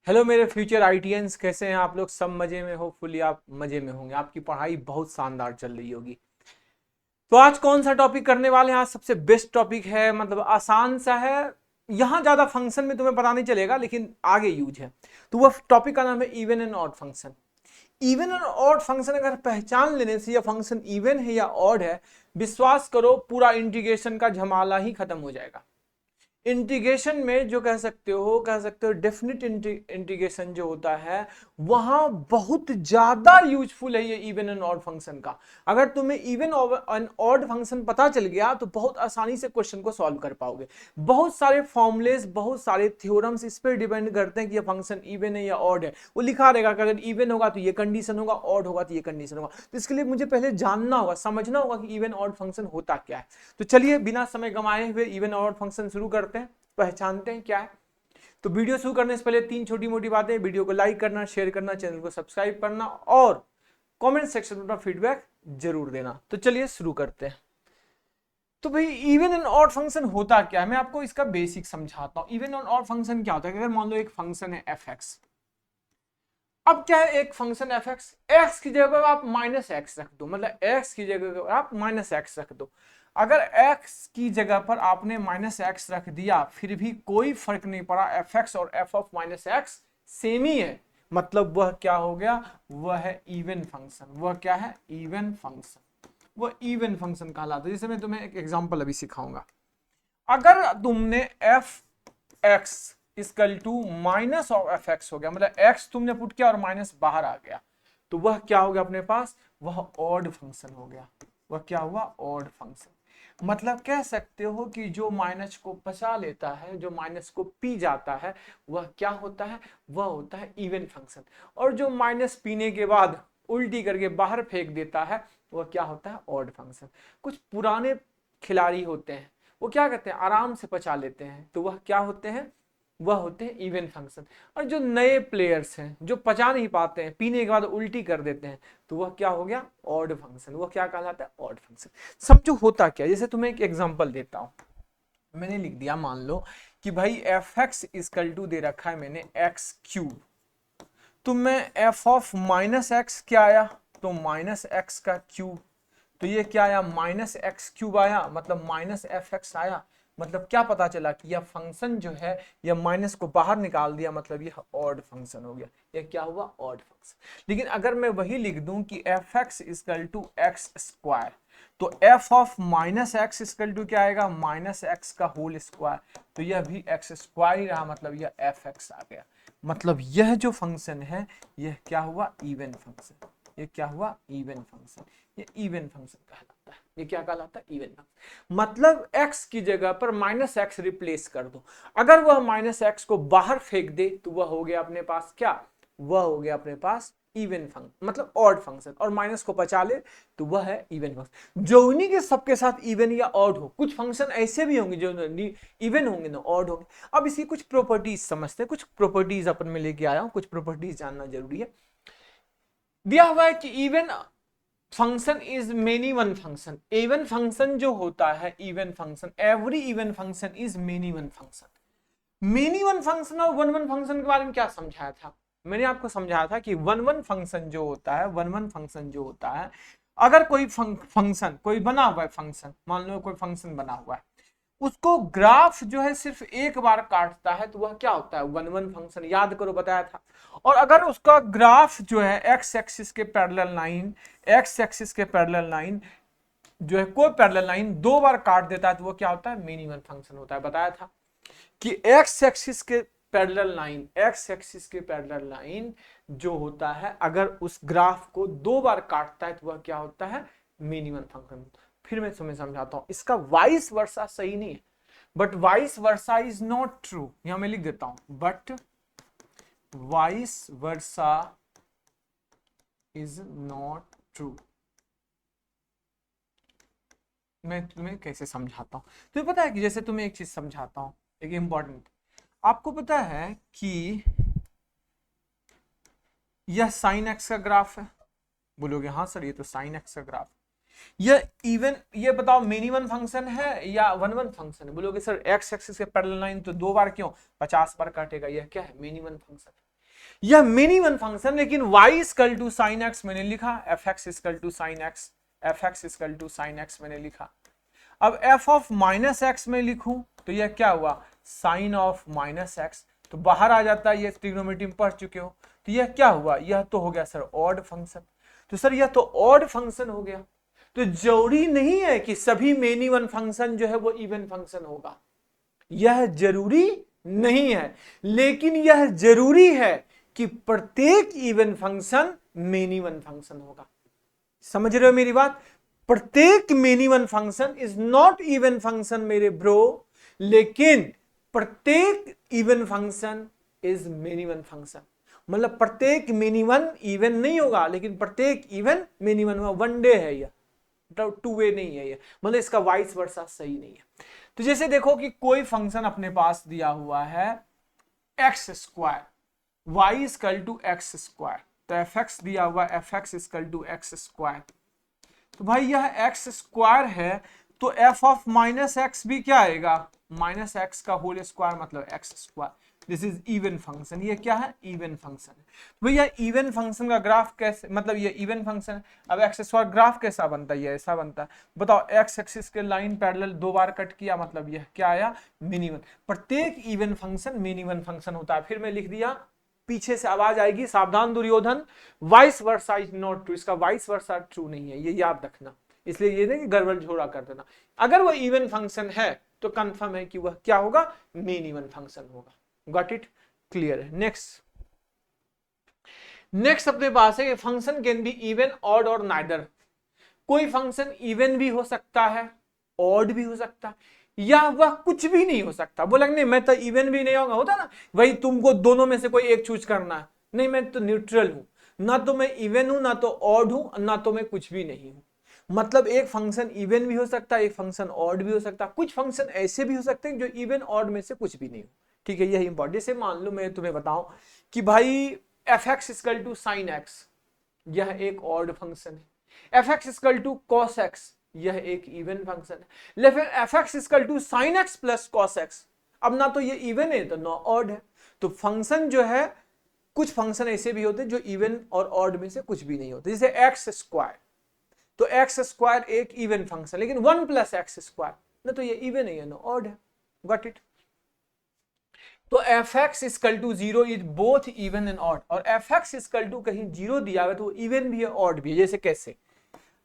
Hello मेरे future आईटीएंस, कैसे हैं आप लोग? सब मजे में? होपफुली आप मजे में होंगे, आपकी पढ़ाई बहुत शानदार चल रही होगी। तो आज कौन सा टॉपिक करने वाले हैं? आज सबसे बेस्ट टॉपिक है, मतलब आसान सा है। यहां ज्यादा फंक्शन में तुम्हें पता नहीं चलेगा, लेकिन आगे यूज है। तो वह टॉपिक का नाम है even and odd function. Even और ऑड फंक्शन अगर पहचान लेने से यह फंक्शन इवन है या ऑड है, विश्वास करो पूरा इंटीग्रेशन का झमाला ही खत्म हो जाएगा। इंटीग्रेशन में जो कह सकते हो डेफिनिट इंटीग्रेशन जो होता है, वहां बहुत ज्यादा यूजफुल है ये इवन एंड ऑड फंक्शन का। अगर तुम्हें इवन एंड ऑड फंक्शन पता चल गया तो बहुत आसानी से क्वेश्चन को सॉल्व कर पाओगे। बहुत सारे फॉर्मुलेस, बहुत सारे थ्योरम्स इस पर डिपेंड करते हैं कि ये फंक्शन इवन है या ऑड है। वो लिखा रहेगा कि अगर इवन होगा तो ये कंडीशन होगा, ऑड होगा तो ये कंडीशन होगा। तो इसके लिए मुझे पहले जानना होगा, समझना होगा कि इवन ऑड फंक्शन होता क्या है। तो चलिए बिना समय गंवाए हुए इवन ऑड फंक्शन शुरू करते हैं, पहचानते हैं क्या है। तो वीडियो शुरू करने से पहले तीन छोटी मोटी बातें: वीडियो को लाइक करना, शेयर करना, चैनल को सब्सक्राइब करना और कमेंट सेक्शन में अपना फीडबैक जरूर देना। तो चलिए शुरू करते हैं। तो भाई इवन एंड ऑड फंक्शन होता क्या है, मैं आपको इसका बेसिक समझाता हूं। इवन एंड ऑड फंक्शन क्या होता है? अगर मान लो एक फंक्शन है एफ एक्स। अब क्या है, एक फंक्शन एफ एक्स, एक्स की जगह आप माइनस एक्स रख दो, मतलब एक्स की जगह आप माइनस एक्स रख दो। अगर एक्स की जगह पर आपने माइनस एक्स रख दिया फिर भी कोई फर्क नहीं पड़ा, एफ एक्स और F of minus X same ही है, मतलब वह क्या हो गया? वह है इवन फंक्शन। वह क्या है? Even function. वह इवन फंक्शन कहलाता है। जैसे मैं तुम्हें एक एग्जांपल अभी सिखाऊंगा। अगर तुमने f x equal to minus of F x हो गया, मतलब एक्स तुमने पुट किया और माइनस बाहर आ गया, तो वह क्या हो गया अपने पास? वह ऑड फंक्शन हो गया। वह क्या हुआ? Odd function. मतलब कह सकते हो कि जो माइनस को पचा लेता है, जो माइनस को पी जाता है, वह क्या होता है? वह होता है इवन फंक्शन। और जो माइनस पीने के बाद उल्टी करके बाहर फेंक देता है, वह क्या होता है? Odd function. कुछ पुराने खिलाड़ी होते हैं, वो क्या करते हैं? आराम से पचा लेते हैं, तो वह क्या होते हैं? वह होते हैं इवन फंक्शन। और जो नए प्लेयर्स हैं, जो पचा नहीं पाते हैं, पीने के बाद उल्टी कर देते हैं, तो वह क्या हो गया? Odd function. वह क्या कहलाता है? Odd function. समझो होता क्या। जैसे तुम्हें एक एग्जांपल देता हूं। मैंने लिख दिया, मान लो कि भाई एफ एक्स इक्वल टू दे रखा है मैंने एक्स क्यूब। तो मैं एफ ऑफ माइनस एक्स क्या आया? तो माइनस एक्स का क्यूब। तो ये क्या आया? माइनस एक्स क्यूब आया, मतलब माइनस एफ एक्स आया। मतलब क्या पता चला कि यह फंक्शन जो है, यह माइनस को बाहर निकाल दिया, मतलब यह ऑड फंक्शन हो गया। यह क्या हुआ? Odd function. लेकिन अगर मैं वही लिख दूं कि F x equal to x square, तो F of minus x equal to क्या आएगा? माइनस एक्स का होल स्क्वायर। तो यह भी एक्स स्क्वायर ही रहा, मतलब यह एफ एक्स आ गया। मतलब यह जो फंक्शन है, यह क्या हुआ? Even function. ये क्या हुआ? Even function. ये इवन फंक्शन कहलाता है। ये क्या कहलाता है? Even function. मतलब x की जगह पर माइनस एक्स रिप्लेस कर दो। अगर वह माइनस एक्स को बाहर फेंक दे तो वह हो गया अपने पास क्या? वह हो गया अपने पास इवन फंक्शन, मतलब ऑड फंक्शन। और माइनस को बचा ले तो वह है इवन फंक्शन। जो उन्हीं के सबके साथ इवन या ऑड हो। कुछ फंक्शन ऐसे भी होंगे जो इवन होंगे ना ऑड होंगे। अब इसकी कुछ प्रॉपर्टीज समझते हैं। कुछ प्रॉपर्टीज अपन में लेके आया हूं, कुछ प्रॉपर्टीज जानना जरूरी है। दिया हुआ है कि even function is many one function. Even function जो होता है, even function, every even function is many one function. Many one function और वन वन फंक्शन के बारे में क्या समझाया था? मैंने आपको समझाया था कि वन वन फंक्शन जो होता है, वन वन फंक्शन जो होता है, अगर कोई फंक्शन, कोई बना हुआ है फंक्शन, मान लो कोई फंक्शन बना हुआ है, उसको ग्राफ जो है सिर्फ एक बार काटता है, तो वह क्या होता है? One one function. याद करो, बताया था। और अगर उसका ग्राफ जो है एक्स एक्सिस के पैरेलल लाइन, एक्स एक्सिस के पैरेलल लाइन जो है, कोई पैरेलल लाइन दो बार काट देता है, तो वो क्या होता है? मिनी वन फंक्शन होता है। बताया था कि एक्स एक्सिस के पैरेलल लाइन, एक्स एक्सिस के पैरेलल लाइन जो होता है, अगर उस ग्राफ को दो बार काटता है तो वह क्या होता है? Mini one function. फिर मैं तुम्हें समझाता हूं। इसका वाइस वर्सा सही नहीं है, but vice versa is not true. यहां मैं लिख देता हूं, but vice versa is not true. मैं तुम्हें कैसे समझाता हूं? तुम्हें पता है कि जैसे तुम्हें एक चीज समझाता हूं, एक इंपॉर्टेंट। आपको पता है कि यह साइन एक्स का ग्राफ है। बोलोगे हाँ सर, ये तो साइन एक्स का ग्राफ। यह इवन, ये बताओ मिनी वन फंक्शन है या वन वन फंक्शन है? बोलोगे सर एक्स एक्सिस के पैरेलल लाइन तो दो बार क्यों? 50 बार काटेगा। यह क्या है? Mini one function. यह मिनिमम फंक्शन, लेकिन y equal to sine x मैंने लिखा, F x equal to sine x, f x equal to sine x मैंने लिखा। अब एफ ऑफ माइनस एक्स में लिखूं तो यह क्या हुआ, साइन ऑफ माइनस एक्स, तो बाहर आ जाता है, ये ट्रिग्नोमेट्री में पढ़ चुके हो। तो यह क्या हुआ, यह तो हो गया सर ऑड फंक्शन। तो सर यह तो ऑड फंक्शन हो गया, तो जरूरी नहीं है कि सभी मेनी वन फंक्शन जो है वो इवन फंक्शन होगा, यह जरूरी नहीं है, लेकिन यह जरूरी है कि प्रत्येक even function many one function होगा। समझ रहे हो मेरी बात? प्रत्येक many one function is not even function मेरे ब्रो, लेकिन प्रत्येक even function is many one function. मतलब प्रत्येक मेनी वन इवन नहीं होगा, लेकिन प्रत्येक इवन मेनी वन होगा। वन डे है यह, मतलब टू वे नहीं है ये, मतलब इसका वाइस वर्सा सही नहीं है। तो जैसे देखो कि कोई फंक्शन अपने पास दिया हुआ है x square, y equal to x square, तो एफ एक्स दिया हुआ f x equal to x square. तो भाई यह एक्स स्क्वायर है, तो एफ ऑफ माइनस एक्स भी क्या आएगा, माइनस एक्स का होल स्क्वायर मतलब x square. This is even function, ये क्या है, इवन फंक्शन है। तो भैया इवन फंक्शन का ग्राफ कैसे, मतलब ये इवन फंक्शन है। अब एक्स स्क्वायर ग्राफ कैसा बनता है, ये ऐसा बनता है। बताओ, एक्स एक्सिस के लाइन पैरेलल दो बार कट किया, मतलब यह क्या आया, मिनिमम। प्रत्येक इवन फंक्शन मिनिमम फंक्शन होता है। फिर मैं लिख दिया, पीछे से आवाज आएगी, सावधान Duryodhan, vice versa is not true, इसका वाइस वर्सा ट्रू नहीं है, ये याद रखना। इसलिए ये नहीं कि गड़बड़ झोड़ा कर देना। अगर वह इवन फंक्शन है तो कंफर्म है कि वह क्या होगा, मेन इवन फंक्शन होगा। गॉट इट, क्लियर है। नेक्स्ट अपने पास है function can be even odd और नाइदर। कोई फंक्शन इवन भी हो सकता है, ऑड भी हो सकता है, या वह कुछ भी नहीं हो सकता। बोला नहीं मैं तो इवन भी नहीं होगा, होता ना भाई, तुमको दोनों में से कोई एक चूज करना है। नहीं, मैं तो न्यूट्रल हूं, ना तो मैं इवन हूं, ना तो ऑड हूं, ना तो मैं कुछ भी नहीं हूं। मतलब एक फंक्शन इवन भी हो सकता है, एक फंक्शन ऑड भी हो सकता है, कुछ फंक्शन ऐसे भी हो सकते हैं जो इवन ऑड में से कुछ भी नहीं हो। ठीक है, यही इंपॉर्टेंट। जैसे मान लो मैं तुम्हें बताऊं कि भाई F x equal to sine x, यह एक ऑड फंक्शन है। F x equal to cos x, यह एक इवन फंक्शन है। लेकिन f x equal to sine x plus cos x, अब ना तो ये इवन है तो ना ऑड है। तो फंक्शन जो है, कुछ फंक्शन ऐसे भी होते हैं जो इवन और ऑड में से कुछ भी नहीं होते। जैसे एक्स स्क्वायर, तो एक्स स्क्वायर एक इवन फंक्शन, लेकिन वन प्लस एक्स स्क्वायर, ना तो ये इवन है ना ऑड है। Got it? तो F x equal to zero is both even and odd, और एफ एक्स इक्वल टू कहीं जीरो दिया हुआ तो इवन भी है ऑड भी है। जैसे कैसे,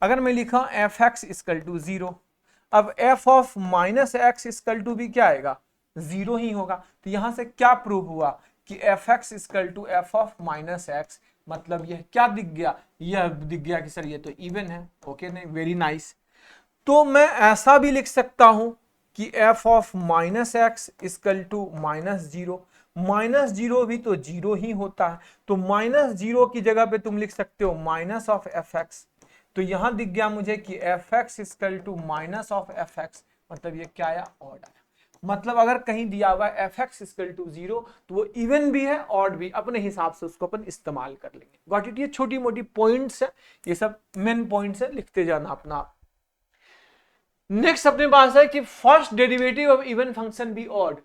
अगर मैं लिखा F x equal to zero, अब F of minus x equal to भी क्या आएगा, जीरो ही होगा। तो यहां से क्या प्रूव हुआ कि F x equal to F of minus x, मतलब यह क्या दिख गया, यह दिख गया कि सर ये तो इवन है। ओके, नहीं, वेरी नाइस। तो मैं ऐसा भी लिख सकता हूं कि f of minus x equal to minus zero, minus zero भी तो जीरो ही होता है, तो माइनस जीरो की जगह पे तुम लिख सकते हो माइनस ऑफ एफ एक्स। तो यहां दिख गया मुझे कि F x equal to minus of F x, मतलब ये क्या आया, ऑड आया। मतलब अगर कहीं दिया हुआ है f x equal to zero, तो वो इवन भी है ऑड भी, अपने हिसाब से उसको अपन इस्तेमाल कर लेंगे। Got it? ये छोटी मोटी पॉइंट्स है, ये सब मेन पॉइंट्स है, लिखते जाना अपना। नेक्स्ट अपने पास है कि first derivative of even function be odd.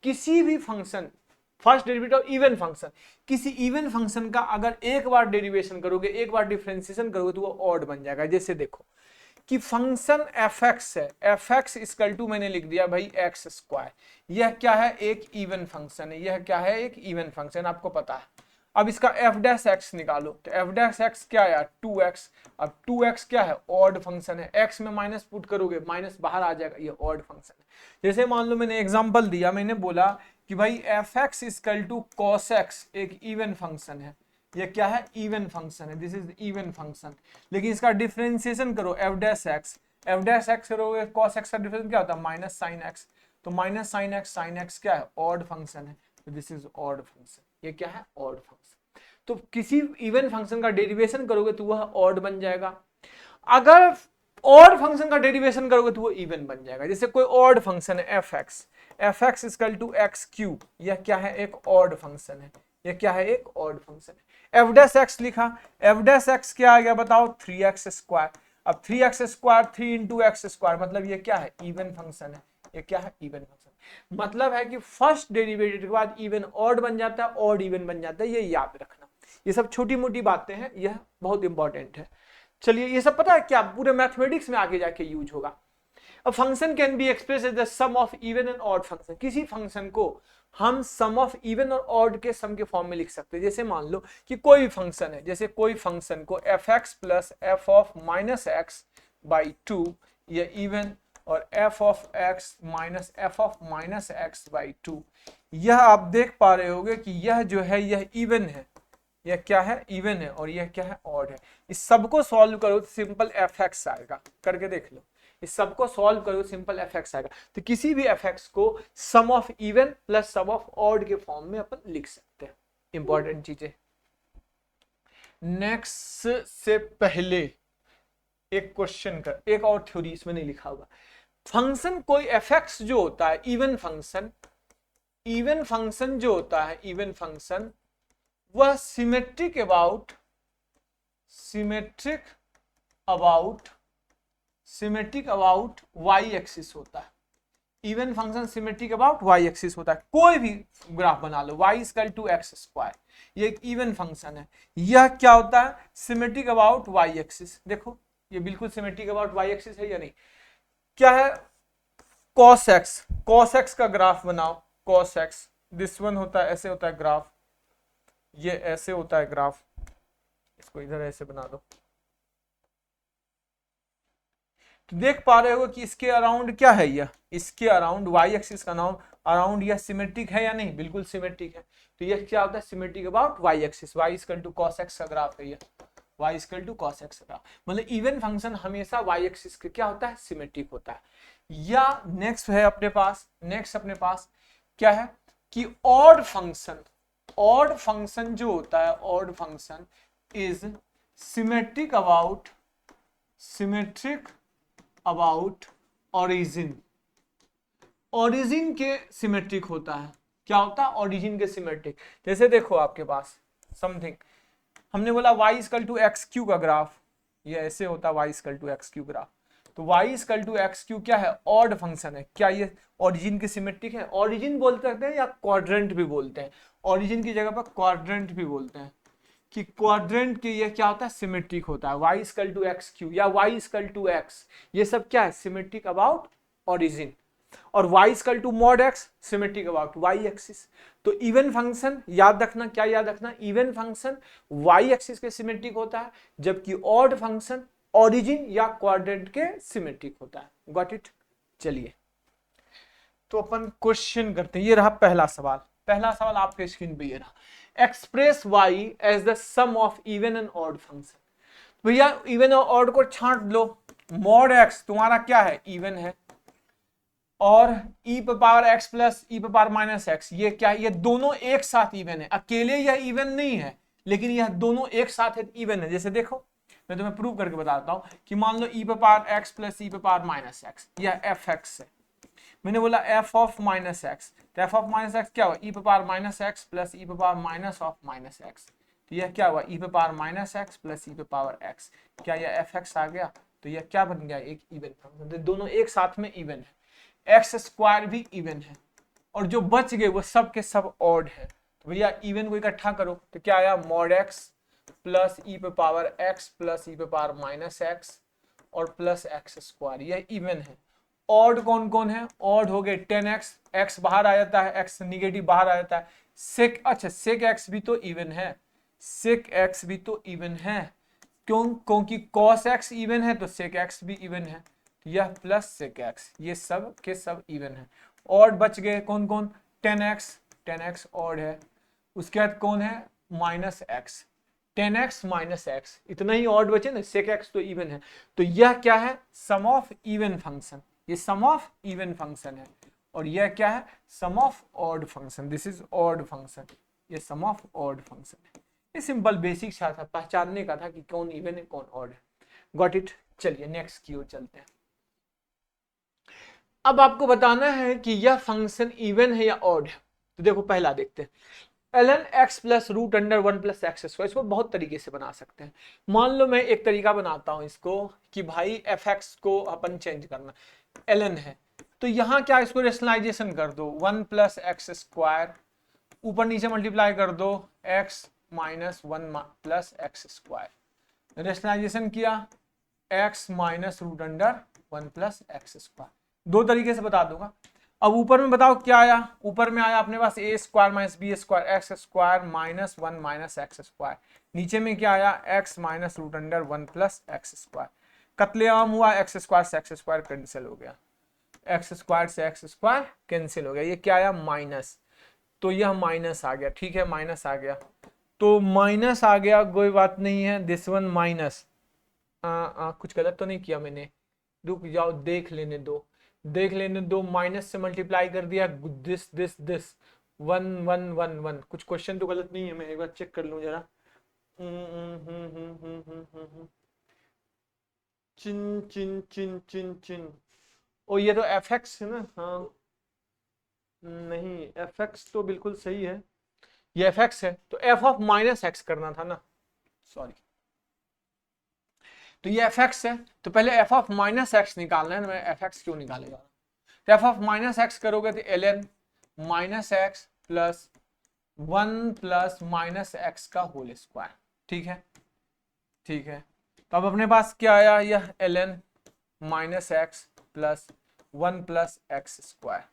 किसी भी function, first derivative of even function, किसी इवन फंक्शन का अगर एक बार डेरिवेशन करोगे, एक बार डिफरेंशिएशन करोगे, तो वो ऑड बन जाएगा। जैसे देखो कि फंक्शन एफ एक्स है, एफ एक्स इक्वल टू मैंने लिख दिया भाई एक्स स्क्वायर, यह क्या है, एक इवन फंक्शन है। यह क्या है, एक इवन फंक्शन, आपको पता है। अब इसका एफ डैश एक्स निकालो, तो एफ डैश एक्स क्या है, 2x। अब 2x क्या है, ऑड फंक्शन है। x में माइनस पुट करोगे, माइनस बाहर आ जाएगा, ये ऑड फंक्शन है। जैसे मान लो मैंने एग्जांपल दिया, मैंने बोला कि भाई F x equal to cos x एक इवन फंक्शन है। ये क्या है, इवन फंक्शन है, दिस इज इवन फंक्शन। लेकिन इसका डिफरेंशिएशन करो, f dash x, f dash x करोगे, कॉस एक्स का डिफरेंस क्या होता है, माइनस साइन एक्स। तो माइनस साइन एक्स क्या है, ऑड फंक्शन है, तो दिस इज ऑड फंक्शन। ये क्या है, ऑड फंक्शन। तो किसी इवन फंक्शन का डेरिवेशन करोगे तो वह ऑड बन जाएगा। अगर ऑड फंक्शन का डेरिवेशन करोगे तो वो इवन बन जाएगा। जैसे कोई ऑड फंक्शन है f x equal to x cube, यह क्या है, एक ऑड फंक्शन है। यह क्या है, एक ऑड फंक्शन है। एफ डैश एक्स लिखा, एफ डैश एक्स क्या आ गया बताओ, 3x स्क्वायर। अब 3x square 3 into x square, मतलब ये क्या है, इवन फंक्शन है। ये क्या है, इवन फंक्शन। मतलब है कि फर्स्ट डेरिवेटिव के बाद इवन ऑड बन जाता है, ऑड इवन बन जाता है, ये याद रखना। ये सब छोटी मोटी बातें हैं, यह बहुत इंपॉर्टेंट है। चलिए, ये सब पता है क्या, पूरे मैथमेटिक्स में आगे जाके यूज होगा। A function can be expressed as the sum of even and odd function। किसी फंक्शन को हम सम ऑफ इवन और ऑड के सम के फॉर्म में लिख सकते हैं। जैसे मान लो कि कोई फंक्शन है, जैसे कोई फंक्शन को F x plus F of minus X by to, या इवन, और F of x minus F of minus X by to, यह आप देख पा रहे होगे कि यह जो है यह इवन है, यह क्या है, इवन है, और यह क्या है, ऑड है। इस सबको सॉल्व करो तो सिंपल एफ एक्स आएगा, करके देख लो। इस सबको सॉल्व करो, सिंपल एफ एक्स आएगा। तो किसी भी एफ एक्स को sum of even plus sum of odd के फॉर्म में अपन लिख सकते हैं। इंपॉर्टेंट चीजें। नेक्स्ट से पहले एक क्वेश्चन कर, एक और थ्योरी इसमें नहीं लिखा होगा। फंक्शन कोई एफ एक्स जो होता है, इवन फंक्शन, इवन फंक्शन जो होता है, इवन फंक्शन, वह सिमेट्रिक अबाउट वाई एक्सिस होता है। Even function symmetric about Y axis होता है। कोई भी ग्राफ बना लो, y equal to x square, ये एक इवन फंक्शन है। यह क्या होता है, सिमेट्रिक अबाउट वाई एक्सिस। देखो ये बिल्कुल सिमेट्रिक अबाउट वाई एक्सिस है या नहीं। क्या है, cos x का ग्राफ बनाओ, cos x, दिस वन होता है, ऐसे होता है ग्राफ, ये ऐसे होता है ग्राफ, इसको इधर ऐसे बना दो। तो देख पा रहे हो कि इसके अराउंड क्या है, यह इसके अराउंड वाई एक्सिस का नाम अराउंड, यह सिमेट्रिक है या नहीं, बिल्कुल सिमेट्रिक है। तो यह क्या होता है, symmetric about Y axis, y equal to cos x का ग्राफ है, यह y equal to cos x का, मतलब इवन फंक्शन हमेशा वाई एक्सिस के क्या होता है, सिमेट्रिक होता है। या नेक्स्ट है अपने पास, क्या है कि ऑड फंक्शन जो होता है, odd function is symmetric about origin के सिमेट्रिक होता है। क्या होता है, ओरिजिन के सिमेट्रिक। जैसे देखो आपके पास समथिंग, हमने बोला y equal to x cube का ग्राफ, ये ऐसे होता है y equal to x cube graph. तो y equal to x cube क्या है, ऑड फंक्शन है। क्या ये ओरिजिन के सिमेट्रिक है? ओरिजिन बोल सकते हैं या क्वाड्रेंट भी बोलते हैं, ओरिजिन की जगह पर क्वाड्रेंट भी बोलते हैं, कि क्वाड्रेंट के ये क्या होता है, सिमेट्रिक होता है। y equal to x cube या y इक्वल टू एक्स, ये सब क्या है, सिमेट्रिक अबाउट ओरिजिन। और y equal to mod x, symmetric about y axis. तो इवन फंक्शन याद रखना, क्या याद रखना, इवन फंक्शन y एक्सिस के सिमेट्रिक होता है, जबकि ऑड फंक्शन ओरिजिन या क्वाड्रेंट के सिमेट्रिक होता है। Got it. चलिए तो अपन क्वेश्चन करते हैं। ये रहा पहला सवाल आपके स्क्रीन पे ये रहा, express y as the sum of even and odd function. भैया इवन और ऑड को छांट लो, मॉड x तुम्हारा क्या है, इवन है, और e पे पावर x प्लस e पे पावर माइनस x, ये क्या है, ये दोनों एक साथ इवन है। अकेले यह इवन नहीं है, लेकिन यह दोनों एक साथ इवन है। जैसे देखो मैं तुम्हें प्रूव करके बताता हूं कि मान लो e पे पावर x प्लस e पे पावर माइनस x, यह एफ एक्स है। मैंने बोला f ऑफ माइनस एक्स, तो f ऑफ माइनस एक्स क्या हुआ, e पे power minus x plus e पे power minus of minus X. तो यह क्या हुआ, e पे power minus x plus e पे पावर x। क्या यह एफ एक्स आ गया? तो यह क्या बन गया, एक इवन फंक्शन। तो दोनों एक साथ में इवन है। एक्स स्क्वायर भी इवन है, और जो बच गए वो सब के सब ऑड है। तो भैया इवन को इकट्ठा करो तो क्या आया, मॉड एक्स प्लस ई पे पावर एक्स प्लस ई पे पावर माइनस एक्स और प्लस एक्स स्क्वायर, यह इवन है। ऑड कौन कौन है, ऑड हो गए 10x, x बाहर आ जाता है, x निगेटिव बाहर आ जाता है। सेक, अच्छा सेक एक्स भी तो इवन है, सेक एक्स भी तो इवन है, क्योंकि cos x इवन है तो सेक एक्स भी इवन है। यह प्लस सेक एक्स, ये सब के सब इवन है। ऑड बच गए कौन कौन, 10x ऑड है, उसके बाद कौन है, minus x, 10x minus x, इतना ही ऑड बचे ना, सेक एक्स तो इवन है। तो यह क्या है, सम ऑफ इवन फंक्शन, ये सम ऑफ इवन फंक्शन है। और यह क्या है, sum of odd function, this is odd function, ये सम ऑफ ऑड फंक्शन है। ये सिंपल बेसिक सा था, पहचानने का था कि कौन इवन है कौन ऑड है। Got it. चलिए नेक्स्ट की ओर चलते हैं। अब आपको बताना है कि यह फंक्शन इवन है या ऑड है। तो देखो पहला देखते हैं, ln x plus root under 1 plus x square. इसको बहुत तरीके से बना सकते हैं। मान लो मैं एक तरीका बनाता हूं इसको कि भाई एफ एक्स को अपन चेंज करना, ln है तो यहाँ क्या, इसको रेशनलाइजेशन कर दो, 1 प्लस एक्स स्क्वायर, ऊपर नीचे मल्टीप्लाई कर दो, x minus 1 plus x square, rationalisation किया, x minus root under 1 plus x square. दो तरीके से बता दूंगा। अब ऊपर में बताओ क्या आया, ऊपर में आया अपने पास A square minus B square x square minus 1 minus x square, नीचे में क्या आया, x minus root under 1 plus x square. कत्लेआम हुआ, एक्स स्क्वायर से एक्स स्क्वायर कैंसिल हो गया, एक्स स्क्वायर से एक्स स्क्वायर कैंसिल हो गया, ये क्या आया माइनस, तो यह माइनस आ गया, ठीक है माइनस आ गया, तो माइनस आ गया, कोई बात नहीं है, दिस वन माइनस, कुछ गलत तो नहीं किया मैंने, रुक जाओ देख लेने दो, देख लेने दो, माइनस से मल्टीप्लाई कर दिया, दिस 1 1 1 1, कुछ क्वेश्चन तो गलत नहीं है, मैं एक बार चेक कर लूं जरा, चिन चिन चिन चिन चिन, ओ ये तो एफ एक्स है ना, हाँ नहीं एफ एक्स तो बिल्कुल सही है, ये एफ एक्स है, तो एफ ऑफ माइनस एक्स करना था ना, सॉरी, तो ये एफ एक्स है, तो पहले एफ ऑफ माइनस एक्स निकालना है ना, मैं एफ एक्स क्यों निकालेगा, तो एफ ऑफ माइनस एक्स करोगे तो L N minus x plus 1 plus minus x का होल स्क्वायर, ठीक है, ठीक है, तो अब अपने पास क्या आया, यह L N minus x plus 1 plus x square,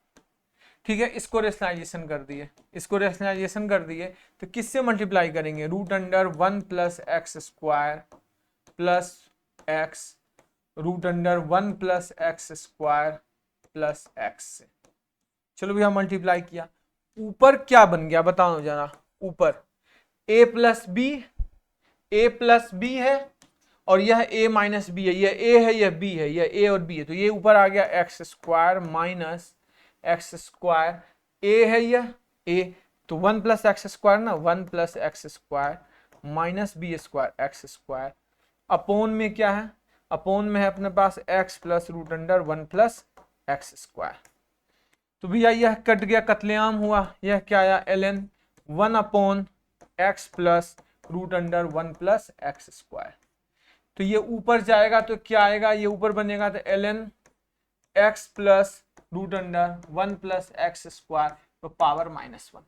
ठीक है, इसको रेशनलाइजेशन कर दिए, इसको रेशनलाइजेशन कर दिए, तो किससे मल्टीप्लाई करेंगे, root under 1 plus x square plus x root under 1 plus x square plus x से, चलो भैया मल्टीप्लाई किया, ऊपर क्या बन गया बताओ जरा, ऊपर a प्लस बी है, और यह a माइनस बी है, यह a है यह b है, यह a और b है, तो ये ऊपर आ गया X square minus x square, a है यह a, तो 1 प्लस एक्स स्क्वायर ना, 1 plus x square minus B square x square, upon में क्या है, अपोन में है अपने पास x plus root under 1 plus x square, तो भैया यह कट गया, कत्लेआम हुआ, यह क्या आया L N 1 upon x plus root under 1 plus x square, तो ये ऊपर जाएगा तो क्या आएगा, ये ऊपर बनेगा तो L N x plus root under 1 plus x square, तो पावर -1,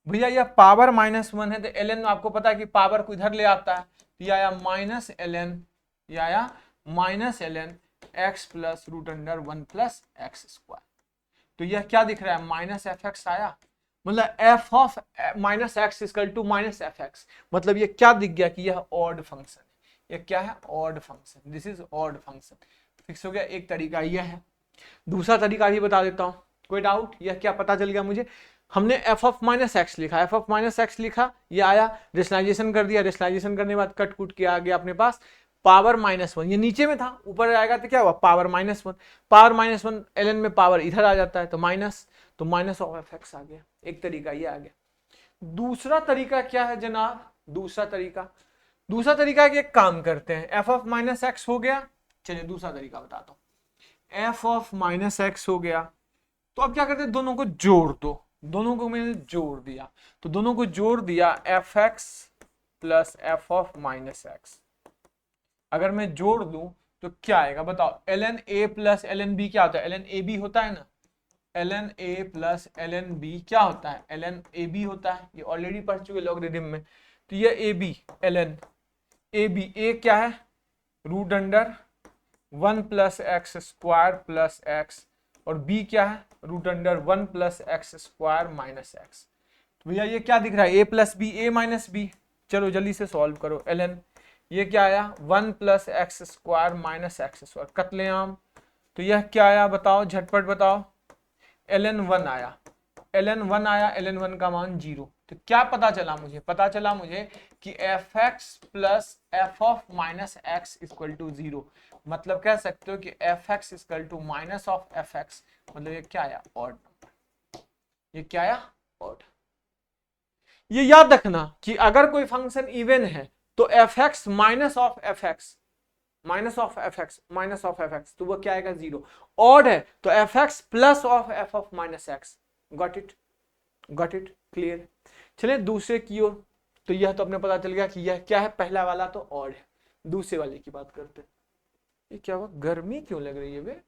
भैया यह पावर -1 है, तो एल एन आपको पता है कि पावर को इधर ले आता है, तो यह आया माइनस एल एन, यह आया minus L N x plus root under 1 plus x square, तो यह क्या दिख रहा है माइनस एफ एक्स आया, मतलब F of minus x equal to minus F x, मतलब ये क्या दिख गया कि यह ऑड फंक्शन है, यह क्या है odd function, this is odd function, fix हो गया, एक तरीका यह है, दूसरा तरीका भी बता देता हूं, कोई डाउट, यह क्या पता चल गया मुझे, हमने एफ ऑफ माइनस एक्स लिखा, एफ ऑफ माइनस एक्स लिखा, ये आया, रेशनलाइजेशन कर दिया, रेशनलाइजेशन करने के बाद कट कुट के आ गया अपने पास पावर -1, ये नीचे में था, ऊपर आएगा तो क्या हुआ पावर -1, पावर -1 एल एन में पावर इधर आ जाता है, तो माइनस ऑफ एफ एक्स आ गया, एक तरीका ये आ गया। दूसरा तरीका क्या है जनाब, दूसरा तरीका एक काम करते हैं, एफ ऑफ माइनस एक्स हो गया, चलिए दूसरा तरीका बताता हूं, एफ ऑफ माइनस एक्स हो गया, तो अब क्या करते हैं, दोनों को जोड़ दो, दोनों को मैंने जोड़ दिया, तो दोनों को जोड़ दिया, F x plus F of minus x, अगर मैं जोड़ दूं तो क्या आएगा बताओ, L N A plus L N B क्या होता है, एल एन ए बी होता है ना, L N A plus L N B क्या होता है, एल एन ए बी होता है, ये ऑलरेडी पढ़ चुके लॉगरिथम में, तो ये A B L N A B, A क्या है root under 1 plus x square plus X, और बी क्या है root under 1 plus x square minus X, तो भैया ये क्या दिख रहा है, A plus B A minus B, चलो जल्दी से सॉल्व करो, एल एन ये क्या आया 1 plus x square minus x square, कत्लेआम, तो यह क्या आया बताओ झटपट बताओ, एल एन 1 आया, एल एन 1 आया, एल एन 1 का मान 0, तो क्या पता चला मुझे कि F x plus F of minus x equal to 0, मतलब कह सकते हो कि F x equal to minus of F x, मतलब ये क्या आया ऑड, ये क्या आया ऑड। ये याद रखना कि अगर कोई फंक्शन इवन है तो F x minus of F x तो वो क्या आएगा 0, ऑड है तो F x plus of F of minus x, got it clear. चलिए दूसरे की ओर, तो यह तो अपने पता चल गया कि यह क्या है, पहला वाला तो ऑड है, दूसरे वाले की बात करते हैं। ये क्या हुआ, गर्मी क्यों लग रही है बे,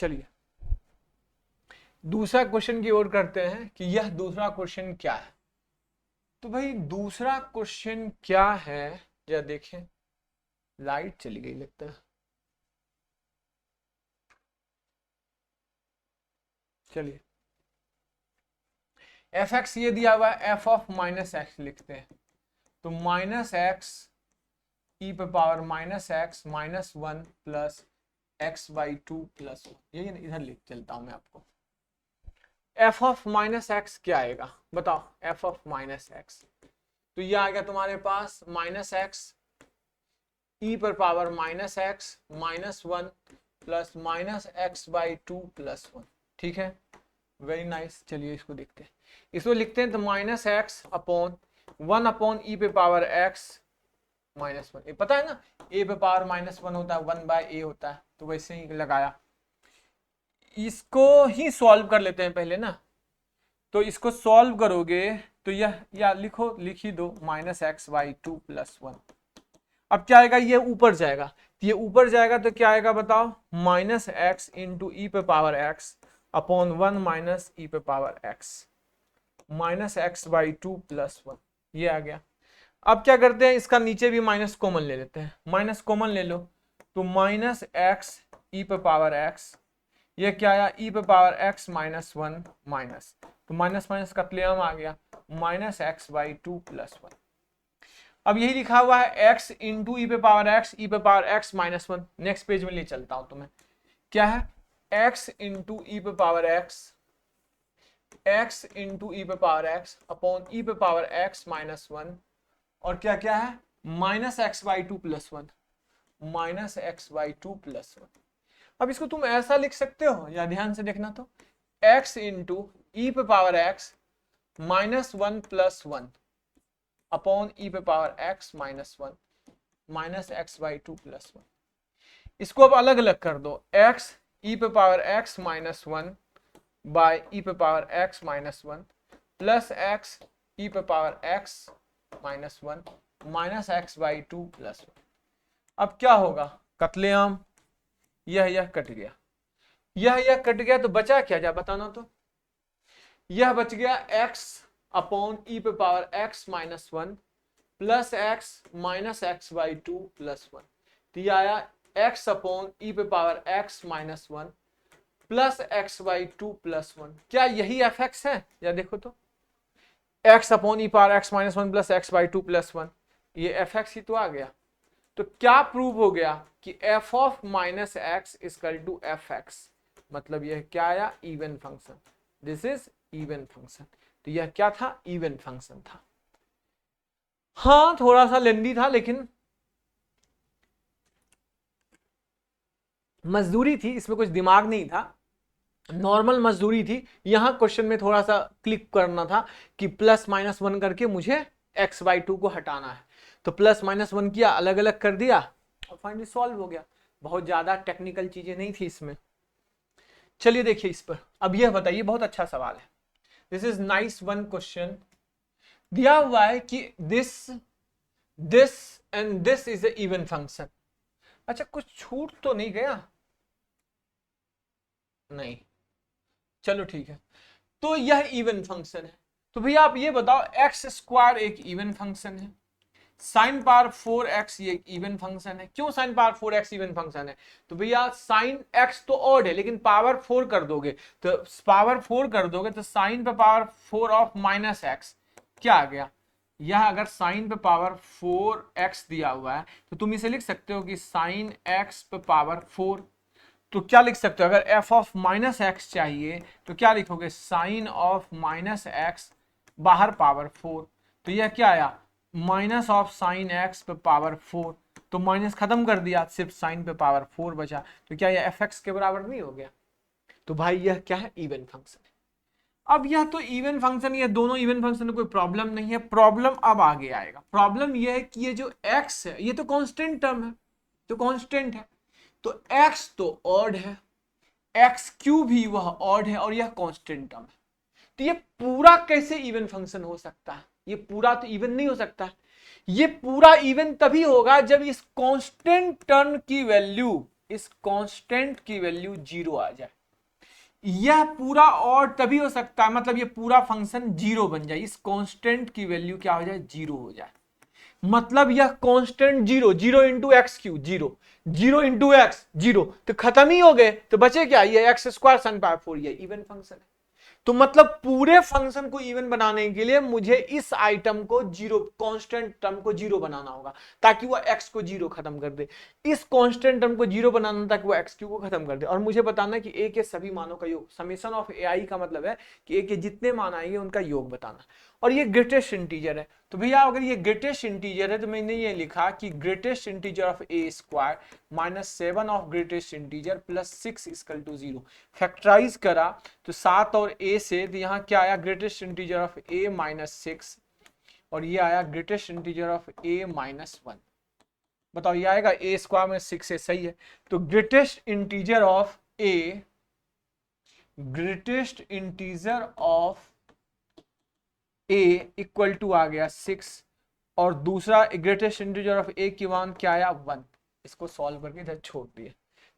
चलिए दूसरा क्वेश्चन की ओर करते हैं कि यह दूसरा क्वेश्चन क्या है। तो भाई दूसरा क्वेश्चन क्या है, जरा देखें। लाइट चली गई लगता है। चलिए एफ एक्स ये दिया हुआ है, एफ ऑफ माइनस एक्स लिखते हैं। तो माइनस एक्स ई पे power minus X minus one plus x by two plus one, यही इधर लिख चलता हूं मैं आपको। एफ ऑफ माइनस एक्स क्या आएगा बताओ, एफ ऑफ माइनस एक्स तो ये आ गया तुम्हारे पास माइनस एक्स ई पर power minus X minus one plus minus X by two plus one. ठीक है, वेरी नाइस। चलिए इसको देखते हैं, इसको लिखते हैं तो minus X upon one upon E पे पावर एक्स माइनस वन। पता है ना ए पे पावर माइनस वन होता है, वन बाय ए होता है, तो वैसे ही लगाया। इसको ही सॉल्व कर लेते हैं पहले ना। तो इसको सॉल्व करोगे तो यह या लिखो, लिख ही दो minus X by two plus one. अब क्या आएगा, ये ऊपर जाएगा, ये ऊपर जाएगा तो क्या आएगा बताओ, माइनस एक्स इंटू ई पे power X upon one minus E पे power X minus X by two plus one, ये आ गया। अब क्या करते हैं, इसका नीचे भी माइनस कॉमन ले लेते हैं, माइनस कॉमन ले लो तो माइनस एक्स ई पे पावर एक्स, ये क्या आया ई पे power X minus one minus, तो माइनस माइनस का प्लेम आ गया minus X by two plus one. अब यही लिखा हुआ है x इंटू ई पे पावर एक्स ई पे power X minus one. Next page में ले चलता हूं तुम्हें, क्या है x इंटू ई पे पावर x इंटू ई पे पावर x अपॉन ई पे पावर x माइनस वन, और क्या क्या है minus X by two plus one, minus X by two plus one. अब इसको तुम ऐसा लिख सकते हो, या ध्यान से देखना तो x इंटू ई पे power x minus one plus one upon E पे power x minus one minus X by two plus one. इसको अब अलग अलग कर दो, x ई पे power x minus one by E पे power x minus one plus x E पे power x minus one minus X by two plus one. अब क्या होगा, कत्लेआम, यह कट गया, यह कट गया, तो बचा क्या, जा बताना तो। यह बच गया x अपॉन ई पे power x minus one plus x minus X by two plus one. तो यह आया x अपॉन ई पे power x minus one plus x by two plus one. क्या यही एफ एक्स है, या देखो तो x upon E power x minus one plus x by two plus one, ये एफ एक्स ही तो आ गया। तो क्या प्रूव हो गया कि f of minus x equal to F x, मतलब यह क्या आया, even function. This is even function. तो यह क्या था, इवन फंक्शन था। हाँ थोड़ा सा लेंदी था, लेकिन मजदूरी थी, इसमें कुछ दिमाग नहीं था, नॉर्मल मजदूरी थी। यहां क्वेश्चन में थोड़ा सा क्लिक करना था कि प्लस माइनस वन करके मुझे एक्स बाई टू को हटाना है, तो प्लस माइनस वन किया, अलग अलग कर दिया और फाइनली सॉल्व हो गया। बहुत ज्यादा टेक्निकल चीजें नहीं थी इसमें। चलिए देखिए इस पर, अब यह बताइए, बहुत अच्छा सवाल है, this is nice one question. दिया हुआ है कि this and this is a even function. अच्छा कुछ छूट तो नहीं गया, नहीं, चलो ठीक है। तो यह इवन फंक्शन है, तो भैया आप ये बताओ एक्स स्क्वायर एक इवन फंक्शन है, साइन पावर 4x ये इवन फंक्शन है। क्यों sine power 4x even function है, तो भैया साइन x तो ऑड है, लेकिन पावर 4 कर दोगे तो पावर 4 कर दोगे तो साइन पे पावर 4 ऑफ माइनस एक्स क्या आ गया। यह अगर साइन पे पावर 4x दिया हुआ है तो तुम इसे लिख सकते हो कि साइन x पे पावर 4। तो क्या लिख सकते हो, अगर f ऑफ माइनस एक्स चाहिए तो क्या लिखोगे, साइन ऑफ माइनस एक्स बाहर पावर 4, तो यह क्या आया माइनस ऑफ साइन एक्स पे पावर 4। तो माइनस खत्म कर दिया, सिर्फ साइन पे पावर 4 बचा, तो क्या यह एफ एक्स के बराबर नहीं हो गया। तो भाई यह क्या है, इवन फंक्शन है। अब यह तो इवन फंक्शन, ये दोनों इवन फंक्शन में कोई प्रॉब्लम नहीं है। प्रॉब्लम अब आगे आएगा, प्रॉब्लम यह है कि ये जो x है ये तो कांस्टेंट टर्म है, तो कांस्टेंट है, तो x तो ऑड है, एक्स क्यूब भी वह ऑड है और यह कांस्टेंट टर्म है। तो ये पूरा कैसे इवन फंक्शन हो सकता है, ये पूरा तो इवन नहीं हो सकता। ये पूरा इवन तभी होगा जब इस कांस्टेंट टर्म की वैल्यू, इस कांस्टेंट की वैल्यू 0 आ जाए। यह पूरा और तभी हो सकता है, मतलब ये पूरा फंक्शन जीरो बन जाए, इस कांस्टेंट की वैल्यू क्या हो जाए, जीरो हो जाए। मतलब यह constant zero, zero into x Q zero, zero into x zero, तो खत्म ही हो गए, तो बचे क्या, ये एक्स स्क्वायर सन पावर 4, ये इवन फंक्शन है। तो मतलब पूरे फंक्शन को इवन बनाने के लिए मुझे इस आइटम को जीरो, कांस्टेंट टर्म को जीरो बनाना होगा ताकि वो एक्स को जीरो खत्म कर दे, इस कांस्टेंट टर्म को जीरो बनाना ताकि वो एक्स क्यू को खत्म कर दे, और मुझे बताना है कि ए के सभी मानों का योग, समेशन ऑफ ए आई का मतलब है कि ए के जितने मान आएंगे उनका योग बताना, और ये ग्रेटेस्ट इंटीजर है। तो भैया अगर ये ग्रेटेस्ट इंटीजर है तो मैंने ये लिखा कि greatest integer of A square minus 7 of greatest integer plus 6 equal to 0। Factorise करा तो 7 और ए से, तो यहाँ क्या आया, greatest integer of A minus 6, और ये आया greatest integer of A minus 1। बताओ ये आएगा ए स्क्वायर में 6 से, सही है। तो greatest integer of A, greatest integer of A equal to आ गया 6, और दूसरा ग्रेटेस्ट इंटीजर ऑफ ए की मान क्या आया, 1। इसको सॉल्व करके इधर छोड़ दिए।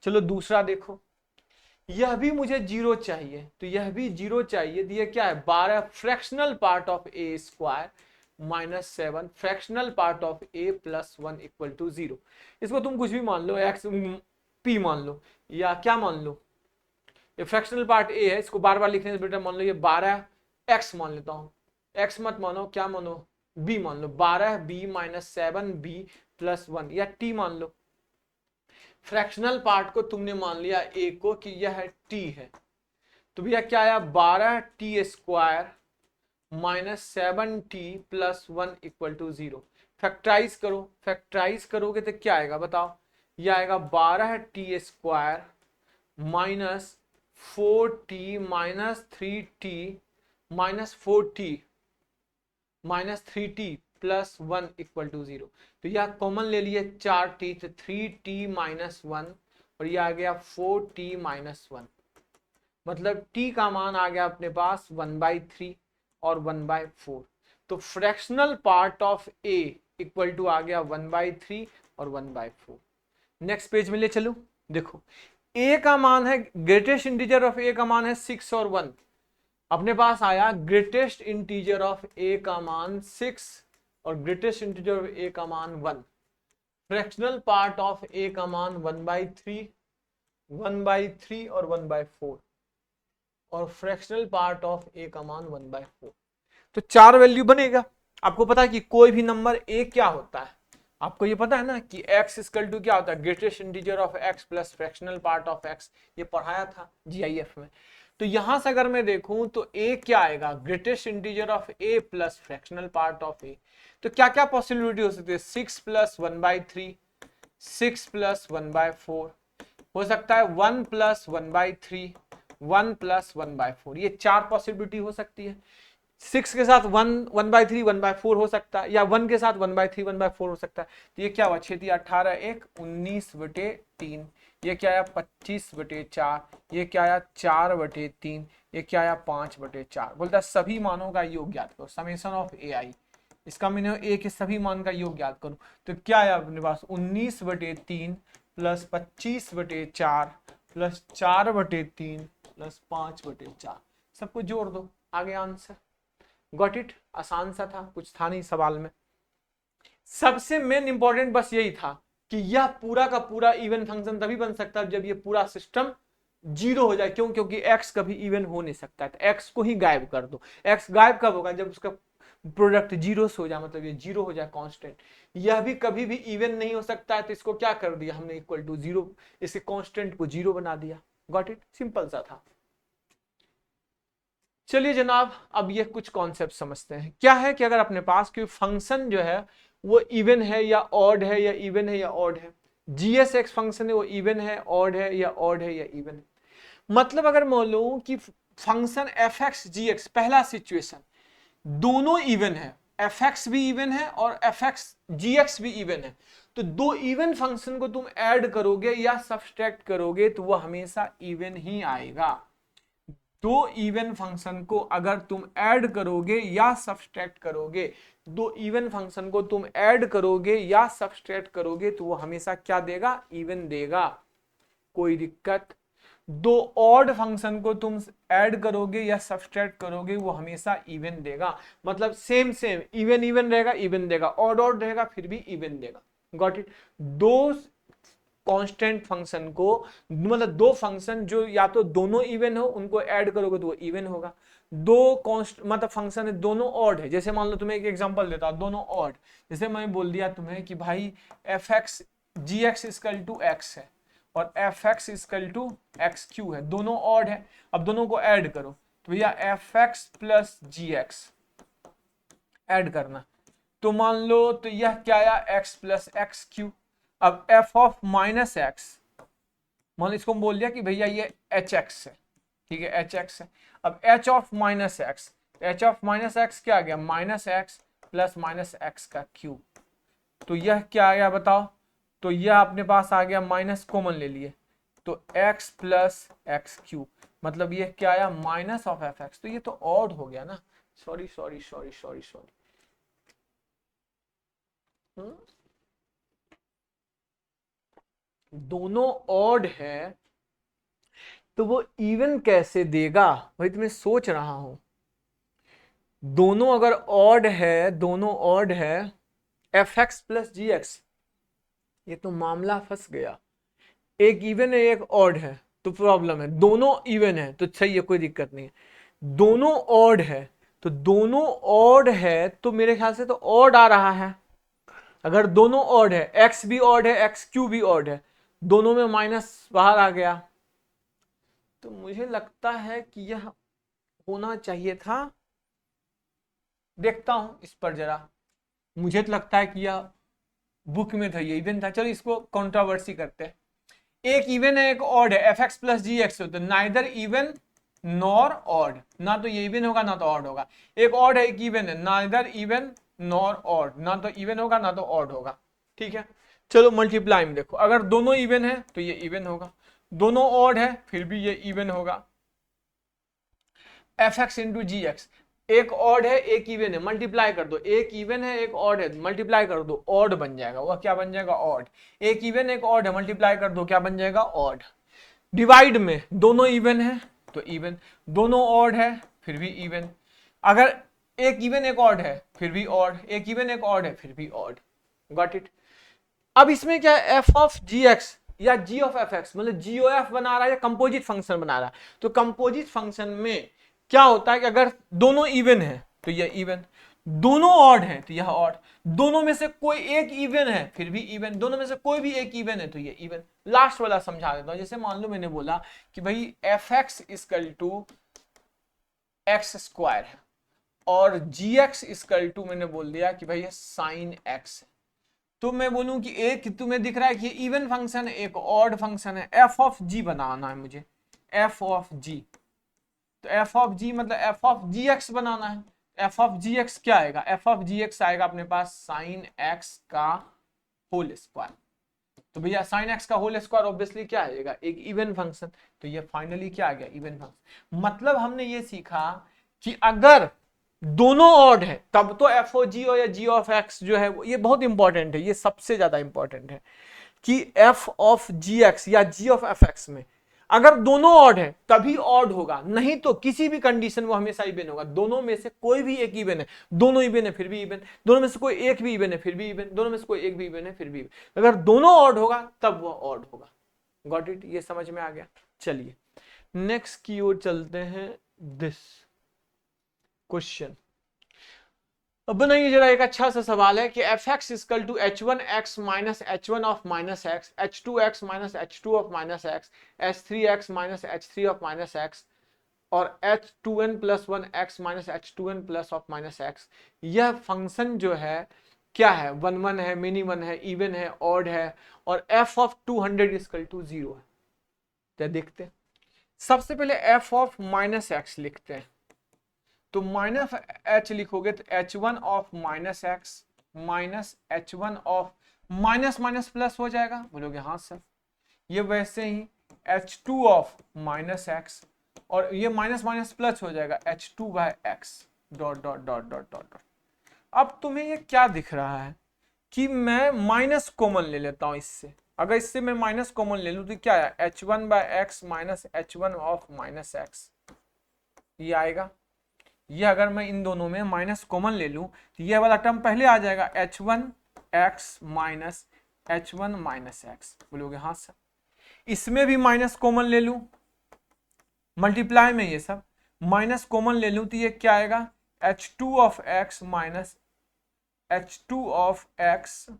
चलो दूसरा देखो, यह भी मुझे जीरो चाहिए, तो यह भी जीरो चाहिए, तो यह क्या है, 12 fractional part of A square minus 7 fractional part of A plus 1 equal to 0। इसको तुम कुछ भी मान लो, एक्स पी मान लो या क्या मान लो, ये फ्रैक्शनल पार्ट ए है, इसको बार बार लिखने से बेटर मान लो ये 12 एक्स मान लेता हूं, एक्स मत मानो, क्या मानो, बी मान लो, 12 बी माइनस 7 बी प्लस 1, या टी मान लो। फ्रैक्शनल पार्ट को तुमने मान लिया ए को कि यह टी है, तो भैया क्या आया, 12 T square minus 7 T plus 1 equal to 0। Factorise करो, फैक्टराइज करोगे तो क्या आएगा बताओ, यह आएगा 12 T square minus 4t minus 3t minus 4t minus 3t plus 1 equal to 0। तो यह कॉमन ले लिए 4t, तो 3t माइनस 1, और यह आ गया 4t माइनस 1, मतलब t का मान आ गया अपने पास 1/3 और 1/4। तो fractional part of a equal to आ गया 1/3 और 1/4। नेक्स्ट पेज में ले चलो, देखो a का मान है, ग्रेटेस्ट इंटीजर ऑफ a का मान है 6 और 1, अपने पास आया ग्रेटेस्ट इंटीजर ऑफ a का मान 6 और ग्रेटेस्ट इंटीजर ऑफ a का मान 1, फ्रैक्शनल पार्ट ऑफ a का मान 1/3 1/3 और 1/4, और फ्रैक्शनल पार्ट ऑफ a का मान 1/4। तो 4 वैल्यू बनेगा। आपको पता है कि कोई भी नंबर a क्या होता है, आपको ये पता है ना कि x इक्वल टू क्या होता है, greatest integer of x plus fractional part of x, ये पढ़ाया था GIF में। तो यहां से अगर मैं देखूं तो a क्या आएगा, greatest integer of a plus fractional part of a। तो क्या क्या पॉसिबिलिटी हो सकती है, 6 प्लस 1/3, 6 प्लस 1/4, हो सकता है 1 प्लस 1/3, 1 प्लस 1/4, ये 4 पॉसिबिलिटी हो सकती है। 6 के साथ 1/3 1/4 हो सकता है, या 1 के साथ 1/3 1/4 हो सकता है। तो ये क्या हुआ, 6 18 1 19/3, ये क्या आया 25/4, ये क्या आया 4/3, ये क्या आया 5/4। बोलता है सभी मानों का योग ज्ञात करो, समेशन ऑफ ए आई, इसका मैंने ए के सभी मान का योग ज्ञात करो। तो क्या आया अपने पास, 19/3 प्लस 25/4 प्लस 4/3 प्लस 5/4, सबको जोड़ दो, आगे आंसर। गॉट इट, आसान सा था, कुछ था नहीं सवाल में। सबसे मेन इंपॉर्टेंट बस यही था कि यह पूरा का पूरा इवन फंक्शन तभी बन सकता है जब ये पूरा सिस्टम जीरो हो जाए। क्यों, क्योंकि x कभी इवन हो नहीं सकता है, तो x को ही गायब कर दो। x गायब कब होगा, जब उसका प्रोडक्ट जीरो से हो जाए, मतलब ये जीरो हो जाए कांस्टेंट। यह भी कभी भी इवन नहीं हो सकता है, तो इसको क्या कर दिया हमने, इक्वल टू जीरो, इसके कांस्टेंट को जीरो बना दिया। गॉट इट, सिंपल सा था। चलिए जनाब, अब ये कुछ कॉन्सेप्ट समझते हैं। क्या है कि अगर अपने पास कोई फंक्शन जो है वो इवन है या ऑड है, या इवन है या ऑड है, GSX फंक्शन है वो इवन है, ऑड है, या ऑड है या इवन है। मतलब अगर मान लो कि फंक्शन fx gx, पहला सिचुएशन दोनों इवन है, fx भी इवन है और fx gx भी इवन है, तो दो इवन फंक्शन को तुम ऐड करोगे या सब्सट्रैक्ट करोगे तो वह हमेशा इवन ही आएगा। दो इवन फंक्शन को अगर तुम ऐड करोगे या सब्सट्रैक्ट करोगे, दो इवन फंक्शन को तुम ऐड करोगे या सब्सट्रैक्ट करोगे तो वो हमेशा क्या देगा, इवन देगा, कोई दिक्कत। दो ऑड फंक्शन को तुम ऐड करोगे या सब्सट्रैक्ट करोगे वो हमेशा इवन देगा, मतलब सेम सेम इवन इवन रहेगा, इवन देगा, ऑड ऑड रहेगा फिर भी इवन देगा। Got it. दो कांस्टेंट फंक्शन को, मतलब दो फंक्शन जो या तो दोनों इवन हो उनको ऐड करोगे तो वो इवन होगा। दो कॉन्स्ट मतलब फंक्शन है दोनों ऑड है, जैसे मान लो तुम्हें एक एग्जांपल देता हूं, दोनों ऑड, जैसे मैं बोल दिया तुम्हें कि भाई F x G x equal to x है और F x equal to x cube है, दोनों ऑड है। अब दोनों को ऐड करो तो भैया एफ एक्स प्लस जी एक्स ऐड करना, तो मान लो तो यह क्या आया एक्स प्लस एक्स क्यू। अब एफ ऑफ माइनस एक्स, मान लो इसको हम बोल दिया कि भैया ये एच एक्स है, ठीक है एच एक्स है। अब H of minus X, H of minus x क्या आ गया minus x plus minus x का क्यूब, तो यह क्या आ गया बताओ, तो यह अपने पास आ गया माइनस कॉमन ले लिए तो एक्स प्लस एक्स क्यूब, मतलब ये क्या आया माइनस ऑफ एफ एक्स, तो ये तो ऑड हो गया ना, sorry sorry sorry sorry sorry, दोनों ऑड है तो वो इवन कैसे देगा, भाई तुम्हें सोच रहा हूं। दोनों अगर ऑड है, दोनों ऑड है, एफ एक्स प्लस जी एक्स, ये तो मामला फंस गया। एक इवन है एक ऑड है तो प्रॉब्लम है, दोनों इवन है तो सही है कोई दिक्कत नहीं है। दोनों ऑड है तो दोनों ऑड है तो मेरे ख्याल से तो ऑड आ रहा है। अगर दोनों ऑड है, एक्स भी ऑड है एक्स क्यू भी ऑड है, दोनों में माइनस बाहर आ गया, तो मुझे लगता है कि यह होना चाहिए था। देखता हूं इस पर जरा, मुझे तो लगता है कि यह बुक में था, ये इवन था। चलो इसको कंट्रोवर्सी करते हैं। एक इवन है एक ऑड है, एफ एक्स प्लस जी एक्स, तो नाइदर इवन नॉर ऑड, ना तो ये इवन होगा ना तो ऑड होगा। एक ऑड है एक इवन है, नाइदर इवन नॉर ऑड, ना तो इवन होगा ना तो ऑड होगा, ठीक है। चलो मल्टीप्लाई में देखो, अगर दोनों इवन है तो ये इवन होगा, दोनों ऑड है फिर भी ये इवन होगा। एफ एक्स इंटू जी एक्स, एक ऑड है एक इवन है, मल्टीप्लाई कर दो, एक इवन है एक ऑड है, मल्टीप्लाई कर दो ऑड बन जाएगा, वह क्या बन जाएगा ऑड। एक इवन एक ऑड है, मल्टीप्लाई कर दो क्या बन जाएगा ऑड। डिवाइड में दोनों इवन है तो इवन, दोनों ऑड है फिर भी इवन, अगर एक इवन एक ऑड है फिर भी ऑड, एक इवन एक ऑड है फिर भी ऑड। Got it. अब इसमें क्या है, एफ ऑफ जी एक्स या जी ऑफ एफ एक्स, मतलब जी ओ एफ बना रहा है या कंपोजिट फंक्शन बना रहा है, तो कंपोजिट फंक्शन में क्या होता है कि अगर दोनों इवन है तो यह इवन, दोनों ऑड है तो यह ऑड, दोनों में से कोई एक इवन है फिर भी इवन, दोनों में से कोई भी एक इवन है तो ये इवन। लास्ट वाला समझा देता हूं, जैसे मान लो मैंने बोला कि भाई F x equal to x square है और जी एक्स इजकल टू मैंने बोल दिया कि भाई साइन एक्स है, तो मैं बोलूं कि एक तुम्हें दिख रहा है कि इवन फंक्शन है एक ऑड फंक्शन है, एफ ऑफ जी बनाना है मुझे, एफ ऑफ जी, तो एफ ऑफ जी मतलब एफ ऑफ जी एक्स बनाना है। एफ ऑफ जी एक्स क्या आएगा, एफ ऑफ जी एक्स आएगा अपने पास साइन एक्स का होल स्क्वायर, तो भैया साइन एक्स का होल स्क्वायर ऑब्वियसली क्या आएगा एक इवन फंक्शन, तो ये फाइनली क्या आ गया इवन फंक्शन। मतलब हमने ये सीखा कि अगर दोनों ऑड है तब तो एफ ओ जी और या जी ऑफ एक्स जो है ये बहुत इंपॉर्टेंट है, ये सबसे ज्यादा इंपॉर्टेंट है कि एफ ऑफ जी एक्स या जी ऑफ एफ एक्स में अगर दोनों ऑड है तभी ऑड होगा, नहीं तो किसी भी कंडीशन वो हमेशा इवन होगा। दोनों में से कोई भी एक इवन है, दोनों इवन है फिर भी इवन, दोनों में से कोई एक भी इवन है फिर भी इवन, दोनों में से कोई एक भी इवन है फिर भी इवन, अगर दोनों ऑड होगा तब वो ऑड होगा। गॉट इट, ये समझ में आ गया। चलिए नेक्स्ट की ओर चलते हैं। दिस क्वेश्चन, अब बनाइए जरा, एक अच्छा सा सवाल है कि F x equal to H one X minus H one of minus X, H two X minus H two of minus X, H three X minus H three of minus X और H two N plus one X minus H two N plus of minus X. यह function जो है क्या है, one one है, mini one है, even है, odd है, और एफ ऑफ 200 इजकल टू 0 है। तो देखते हैं, सबसे पहले एफ ऑफ माइनस एक्स लिखते हैं, तो माइनस एच लिखोगे तो H one of minus X minus H one of minus minus plus हो जाएगा, बोलोगे हाँ सर। ये वैसे ही H two of minus X और ये माइनस माइनस प्लस हो जाएगा H two by X dot dot dot dot dot dot. अब तुम्हें ये क्या दिख रहा है कि मैं माइनस कॉमन ले लेता हूं इससे, अगर इससे मैं माइनस कॉमन ले लूं तो क्या है, h1/x minus h1 of minus x, ये आएगा। ये अगर मैं इन दोनों में माइनस कॉमन ले लूं तो ये वाला टर्म पहले आ जाएगा, h1x minus h1 minus x. बोलोगे हाँ सर। इसमें भी माइनस कॉमन ले लूं, मल्टीप्लाई में ये सब माइनस कॉमन ले लूं तो ये क्या आएगा, h2 of x minus h2 of x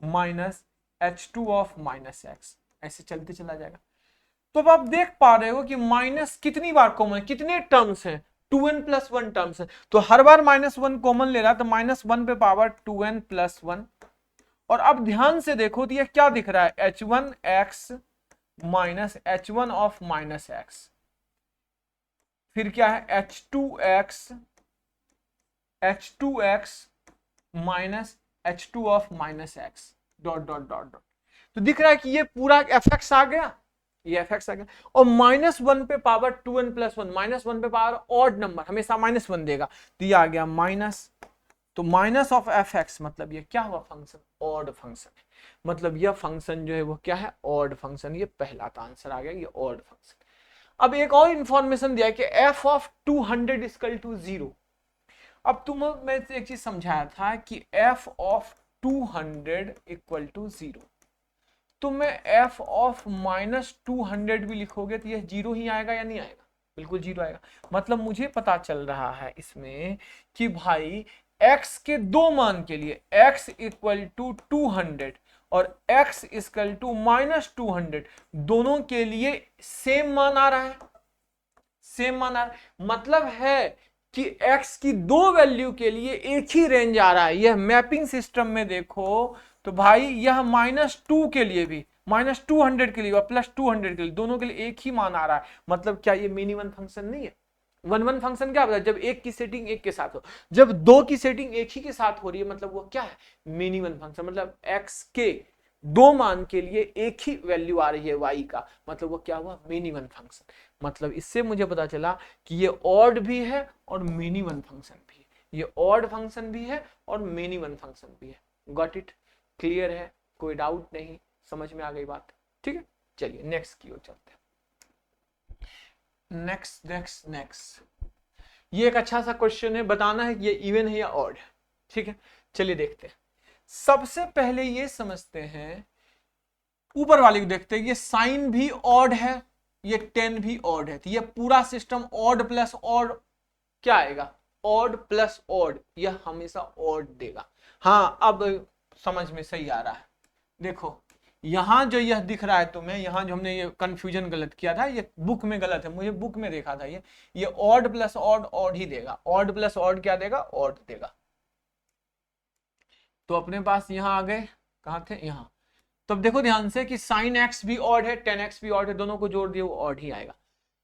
minus h2 of minus x, ऐसे चलते चला जाएगा। तो अब आप देख पा रहे हो कि माइनस कितनी बार कॉमन, कितने टर्म्स हैं, 2n प्लस 1 टर्म्स है, तो हर बार -1 कॉमन ले रहा है, तो -1 पे पावर 2n प्लस 1। और अब ध्यान से देखो तो ये क्या दिख रहा है, h1x minus h1 of minus x, फिर क्या है h2x minus h2 of minus x dot dot dot dot. तो दिख रहा है कि ये पूरा fx आ गया, ये fx आ गया, और -1 पे पावर 2n प्लस 1, -1 पे पावर ऑड नंबर हमेशा -1 देगा, तो ये आ गया माइनस, तो माइनस ऑफ fx, मतलब ये क्या हुआ फंक्शन, ऑड फंक्शन है, मतलब यह फंक्शन जो है वो क्या है, ऑड फंक्शन। ये पहला का आंसर आ गया, ये ऑड फंक्शन। अब एक और इंफॉर्मेशन दिया कि f ऑफ 200 इक्वल टू 0। अब मैं एक चीज समझाया था कि f ऑफ 200 इक्वल टू 0, तो मैं f ऑफ -200 भी लिखोगे तो ये 0 ही आएगा या नहीं आएगा, बिल्कुल 0 आएगा। मतलब मुझे पता चल रहा है इसमें कि भाई x के दो मान के लिए x इक्वल टू 200 और x इक्वल टू -200 दोनों के लिए सेम मान आ रहा है, सेम मान आ रहा है। मतलब है कि x की दो वैल्यू के लिए एक ही रेंज आ रहा है। यह मैपिंग सिस्टम में देखो तो भाई यह -2 के लिए भी, -200 के लिए और +200 के लिए, दोनों के लिए एक ही मान आ रहा है। मतलब क्या ये मिनिमम फंक्शन नहीं है? वन फंक्शन क्या होता है, जब एक की सेटिंग एक के साथ हो, जब दो की सेटिंग एक ही के साथ हो रही है मतलब वो क्या है, मिनिमम फंक्शन। मतलब x के दो मान के लिए एक ही वैल्यू आ रही है y का, मतलब वो क्या हुआ, मिनिमम फंक्शन। मतलब इससे मुझे पता चला कि ये ऑड भी है और मिनिमम फंक्शन भी है, ये ऑड फंक्शन भी है और मिनिमम फंक्शन भी है। Got it? क्लियर है? कोई डाउट नहीं? समझ में आ गई बात? ठीक है, चलिए नेक्स्ट की ओर चलते हैं। नेक्स्ट ये एक अच्छा सा क्वेश्चन है, बताना है कि ये इवन है या ऑड है। ठीक है, चलिए देखते हैं। सबसे पहले ये समझते हैं, ऊपर वाले को देखते हैं, ये साइन भी ऑड है, ये 10 भी ऑड है, तो ये पूरा सिस्टम ऑड प्लस ऑड क्या आएगा, ऑड प्लस ऑड, यह हमेशा ऑड देगा। हाँ, अब समझ में सही आ रहा है। देखो यहां जो यह दिख रहा है तुम्हें, यहां जो हमने ये कंफ्यूजन गलत किया था, ये बुक में गलत है, मुझे बुक में देखा था ये ऑड प्लस ऑड ऑड ही देगा, ऑड प्लस ऑड क्या देगा, ऑड देगा। तो अपने पास यहां आ गए, कहां थे, यहां। तो अब देखो ध्यान से कि साइन एक्स भी ऑड है, 10x भी ऑड है, दोनों को जोड़ दिए वो ऑड ही आएगा।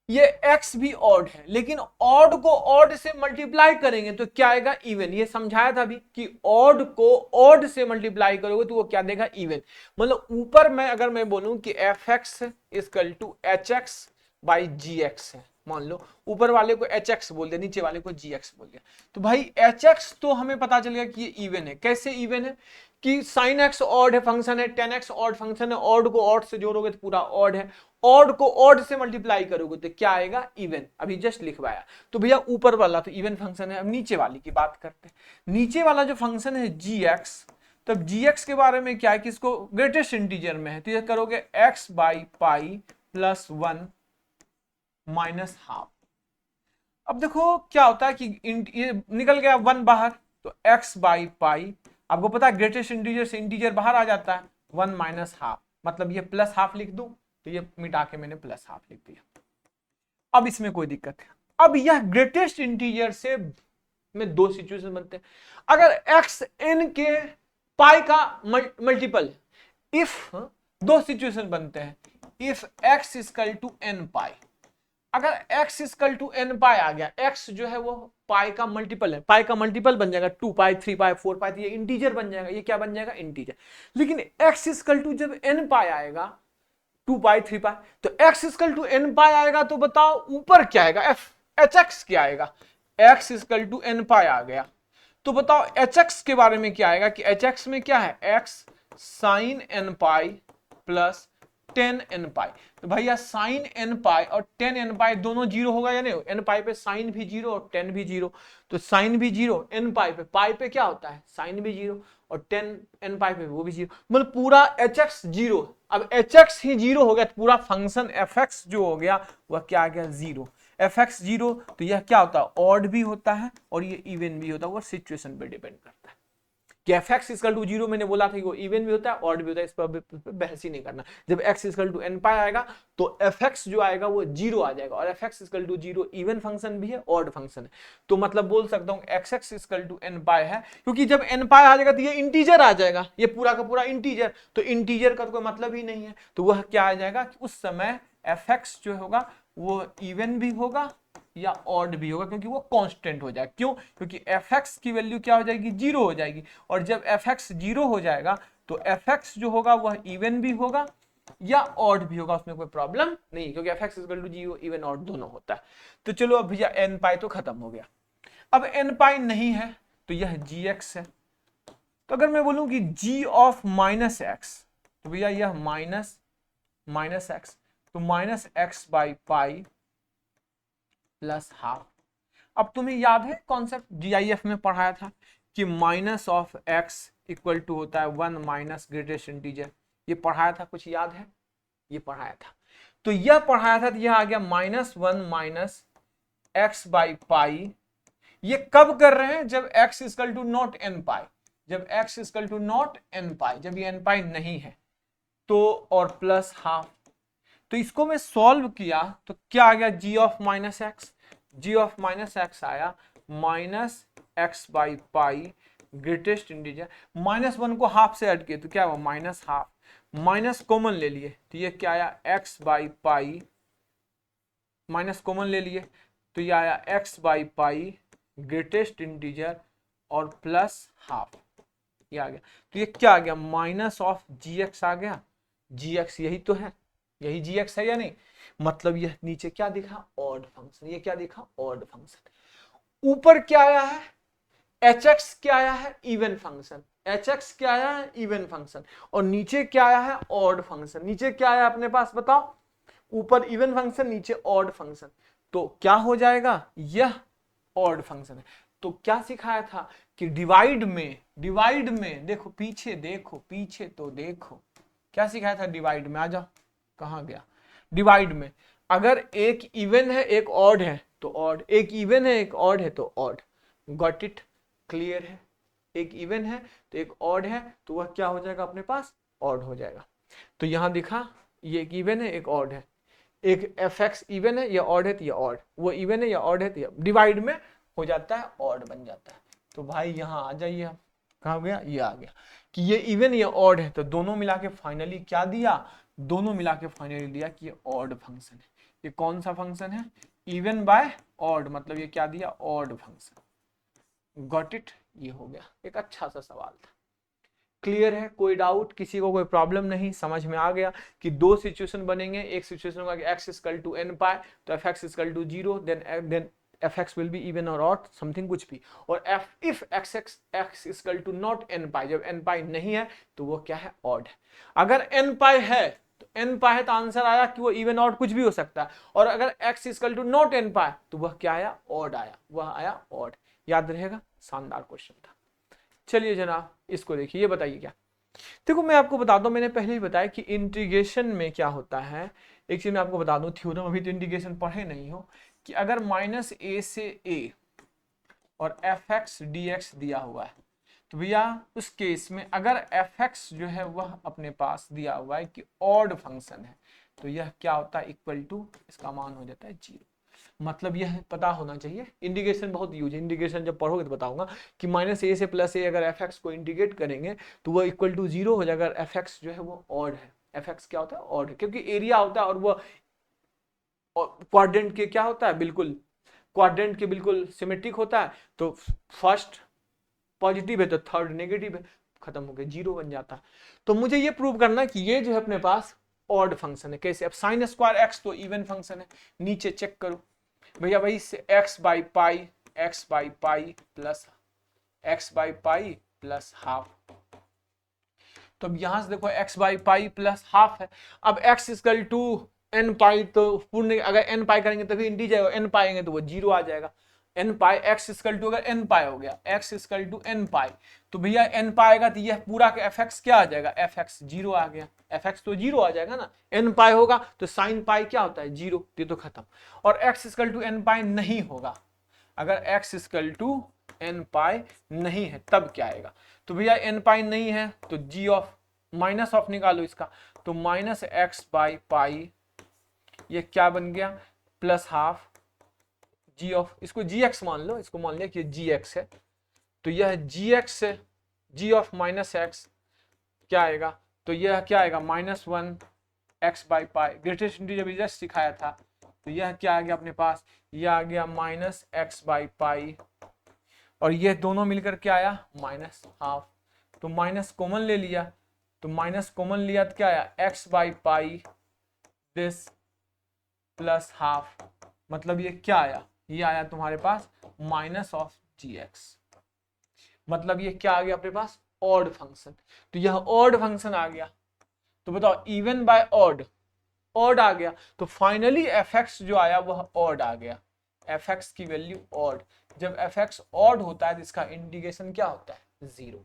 ये x भी ऑड है, लेकिन ऑड को ऑड से मल्टीप्लाई करेंगे तो क्या आएगा, इवन। ये समझाया था अभी कि ऑड को ऑड से मल्टीप्लाई करोगे तो वो क्या देगा, इवन। मतलब ऊपर में अगर मैं बोलूं कि fx equal to hx by gx है, मान लो ऊपर वाले को hx बोल दिया, नीचे वाले को gx बोल दिया, तो भाई hx तो हमें पता चल गया कि ये इवन है। कैसे इवन है कि साइन एक्स ऑड है फंक्शन है, 10x ऑड फंक्शन है, ऑड को ऑड से जोड़ोगे तो पूरा ऑड है, ऑड को ऑड से मल्टीप्लाई करोगे तो क्या आएगा, इवन। अभी जस्ट लिखवाया। तो भैया ऊपर वाला तो इवन फंक्शन है, अब नीचे वाली की बात करते हैं। नीचे वाला जो फंक्शन है gx, तब gx के बारे में क्या है कि इसको ग्रेटेस्ट इंटीजर में है, तो ये करोगे x by pi plus 1 minus half. अब देखो क्या होता है कि ये निकल गया 1 बाहर, तो x बाई पाई, आपको पता है ग्रेटेस्ट इंटीजर से इंटीजर बाहर आ जाता है, 1 माइनस हाफ, मतलब ये प्लस हाफ लिख दूं तो ये मिटा के मैंने प्लस हाफ लिख दिया। अब इसमें कोई दिक्कत है? अब यह ग्रेटेस्ट इंटीजर से में दो सिचुएशन बनते हैं। अगर x n के पाई का मल्टीपल है, इफ दो सिचुएशन बनते हैं, if x equal to n pi, अगर x equal to n pi आ गया, x जो है वो पाई का मल्टीपल है, पाई का मल्टीपल बन जाएगा 2 पाई 3 पाई 4 पाई, तो ये इंटीजर बन जाएगा, ये क्या बन जाएगा, इंटीजर। लेकिन x इक्वल टू जब n पाई आएगा, 2 पाई 3 पाई, तो x इक्वल टू n पाई आएगा, तो बताओ ऊपर क्या आएगा, hx क्या आएगा, x equal to n pi आ गया, तो बताओ hx के बारे में क्या आएगा कि hx में क्या है, x sine n pi plus 10n pi. तो भैया साइन n पाई और 10n पाई दोनों जीरो होगा या नहीं? n पाई पे साइन भी जीरो और 10 भी जीरो, तो साइन भी जीरो, n पाई पे क्या होता है? साइन भी जीरो, और 10n पाई पे वो भी जीरो, मतलब पूरा hx जीरो। अब hx ही जीरो हो गया तो पूरा फंक्शन fx जो हो गया वह क्या आ गया? जीरो। fx जीरो, तो यह क्या होता है? ऑड भी होता है और ये इवन भी होता है, वो सिचुएशन पे डिपेंड करता है कि fx इक्वल टू जीरो, मैंने बोला था कि वो इवन भी होता है ऑड भी होता है, इस पर बहस ही नहीं करना। जब x इक्वल टू n पाई आएगा तो fx जो आएगा वो जीरो आ जाएगा, और fx equal to zero even function भी है, ऑड फंक्शन है, तो मतलब बोल सकता हूँ xx इक्वल टू n पाई है, क्योंकि जब n पाई आ जाएगा तो ये इंटीजर आ जाएगा, ये पूरा का पूरा इंटीजर, तो इंटीजर का तो कोई मतलब ही नहीं है, तो वह क्या आ जाएगा कि उस समय fx जो होगा वो इवन भी होगा या ऑड भी होगा, क्योंकि वो कांस्टेंट हो जाएगा। क्यों? क्योंकि fx की वैल्यू क्या हो जाएगी? जीरो हो जाएगी, और जब fx जीरो हो जाएगा तो fx जो होगा वह इवन भी होगा या ऑड भी होगा, उसमें कोई प्रॉब्लम नहीं, क्योंकि fx equal to zero even odd दोनों होता है। तो चलो अब भैया n पाई तो खत्म हो गया, अब n पाई नहीं है तो यह gx है। तो अगर मैं बोलूं कि g ऑफ माइनस एक्स, तो भैया यह माइनस एक्स, तो minus X by pi plus half. अब तुम्हें याद है कॉन्सेप्ट जीआईएफ में पढ़ाया था कि minus of x equal to होता है 1 माइनस ग्रेटेस्ट इंटीजर, ये पढ़ाया था, कुछ याद है? ये पढ़ाया था, तो यह पढ़ाया था, तो यह आ गया -1 माइनस एक्स बाई पाई। ये कब कर रहे हैं? जब x equal to not n pi, जब x equal to not n pi, जब ये n पाई नहीं है तो, और प्लस हाफ। तो इसको मैं सॉल्व किया तो क्या आ गया? g of minus X, g of minus X आया minus X by pi greatest integer, -1 को हाफ से ऐड किए तो क्या हुआ? माइनस हाफ, माइनस कॉमन ले लिए तो ये क्या आया? x by pi, minus common ले लिए तो ये आया x by pi greatest integer और प्लस हाफ, ये आ गया। तो ये क्या आ गया? माइनस ऑफ gx आ गया, gx यही तो है, यही gx है या नहीं? मतलब यह नीचे क्या दिखा? Odd function. ये क्या दिखा? Odd function. ऊपर क्या आया है? hx क्या आया है? Even function. hx क्या आया है? Even function. और नीचे क्या आया है? Odd function. नीचे क्या आया अपने पास बताओ? ऊपर इवन फंक्शन, नीचे ऑड फंक्शन, तो क्या हो जाएगा? यह ऑड फंक्शन है। तो क्या सिखाया था कि डिवाइड में देखो, पीछे देखो, पीछे तो देखो, क्या सिखाया था? डिवाइड में आ जाओ, कहां गया? डिवाइड में अगर एक इवन है एक ऑड है तो ऑड, एक इवन है एक ऑड है तो ऑड। Got it? क्लियर है? एक इवन है तो एक ऑड है, तो वह क्या हो जाएगा अपने पास? ऑड हो जाएगा। तो यहां दिखा, ये एक इवन है एक ऑड है, एक fx इवन है या ऑड है तो ये ऑड, वो इवन है या ऑड है तो ये डिवाइड में हो जाता है, ऑड बन जाता है। तो भाई यहाँ आ जाइए, आप कहाँ गया? ये आ गया कि ये इवन या ऑड है, तो दोनों मिला के फाइनली क्या दिया? दोनों मिला के फाइनली दिया कि ये ऑड फंक्शन है। ये कौन सा फंक्शन है? इवन बाय ऑड, मतलब ये क्या दिया? Odd function. Got it? ये हो गया, एक अच्छा सा सवाल था। क्लियर है? कोई डाउट? किसी को कोई प्रॉब्लम नहीं? समझ में आ गया कि दो सिचुएशन बनेंगे। एक सिचुएशन होगा कि x equal to n pi, तो fx equal to 0, then fx will be even और ऑड, समथिंग कुछ भी। और if x equal to not n pi, जब n पाई नहीं है तो वो क्या है? ऑड है। अगर n पाई है तो n पाई है तो आंसर आया कि वो इवन ऑड कुछ भी हो सकता है, और अगर x equal to not n pi तो वह क्या आया? ऑड आया, वह आया ऑड। याद रहेगा? शानदार क्वेश्चन था। चलिए जनाब, इसको देखिए, ये बताइए क्या। देखो मैं आपको बता दूं, मैंने पहले ही बताया कि इंटीग्रेशन में क्या होता है। एक चीज मैं आपको बता दूं, थ्योरम अभी तो इंटीग्रेशन पढ़े नहीं हो, कि अगर -a से a और fx dx दिया हुआ है, तो भैया उस केस में अगर fx जो है वह अपने पास दिया हुआ है कि ऑड फंक्शन है, तो यह क्या होता है? इक्वल टू, इसका मान हो जाता है 0। मतलब यह पता होना चाहिए, इंटीग्रेशन बहुत यूज है, इंटीग्रेशन जब पढ़ोगे तो बताऊंगा कि -a से +a अगर fx को इंटीग्रेट करेंगे तो वो इक्वल टू 0 हो जाएगा। अगर fx जो है वो ऑड है, fx क्या होता है? ऑड है, क्योंकि एरिया होता है और वो क्वाड्रेंट के क्या होता है? बिल्कुल क्वाड्रेंट के बिल्कुल सिमेट्रिक होता है, तो फर्स्ट पॉजिटिव है तो थर्ड नेगेटिव है, खत्म हो गया, 0 बन जाता है। तो मुझे ये प्रूव करना कि ये जो है अपने पास ऑड फंक्शन है। कैसे? अब साइन स्क्वायर एक्स तो इवन फंक्शन है, नीचे चेक करो भैया, वही से x by pi plus half. तो अब यहां से देखो x by pi plus half है। अब x equal to n pi, तो पूर्ण अगर n पाई करेंगे तभी इंटीजर जाएगा, n पाएंगे तो वो 0 आ जाएगा। n pi x equal to अगर n पाई हो गया, x equal to n pi, तो भैया n पाएगा तो यह पूरा का fx क्या आ जाएगा, fx 0 आ गया। fx तो 0 आ जाएगा ना, n पाई होगा तो साइन पाई क्या होता है 0, ये तो खत्म। और x इक्वल टू n पाई नहीं होगा, अगर x इक्वल टू n पाई नहीं है तब क्या आएगा, तो भैया n पाई नहीं है तो g ऑफ माइनस ऑफ निकालो इसका, तो माइनस x बाई पाई, ये क्या बन गया प्लस हाफ g ऑफ, इसको gx मान लो, इसको मान लिया कि gx है, तो यह gx है, g ऑफ माइनस एक्स क्या आएगा, तो यह क्या आएगा -1 x by pi, greatest integer भी जस्ट सिखाया था, तो यह क्या आ गया अपने पास, यह आ गया माइनस एक्स बाई पाई, और ये दोनों मिलकर क्या आया माइनस हाफ, तो माइनस कॉमन ले लिया, तो माइनस कॉमन लिया तो क्या आया x by pi this plus half, मतलब ये क्या आया, ये आया तुम्हारे पास माइनस ऑफ gx, मतलब ये क्या आ गया अपने पास ऑड फंक्शन, तो यह ऑड फंक्शन आ गया। तो बताओ इवन बाय ऑड, ऑड आ गया, तो फाइनली fx जो आया वह ऑड आ गया, fx की वैल्यू ऑड, जब fx ऑड होता है तो इसका इंटीग्रेशन क्या होता है 0,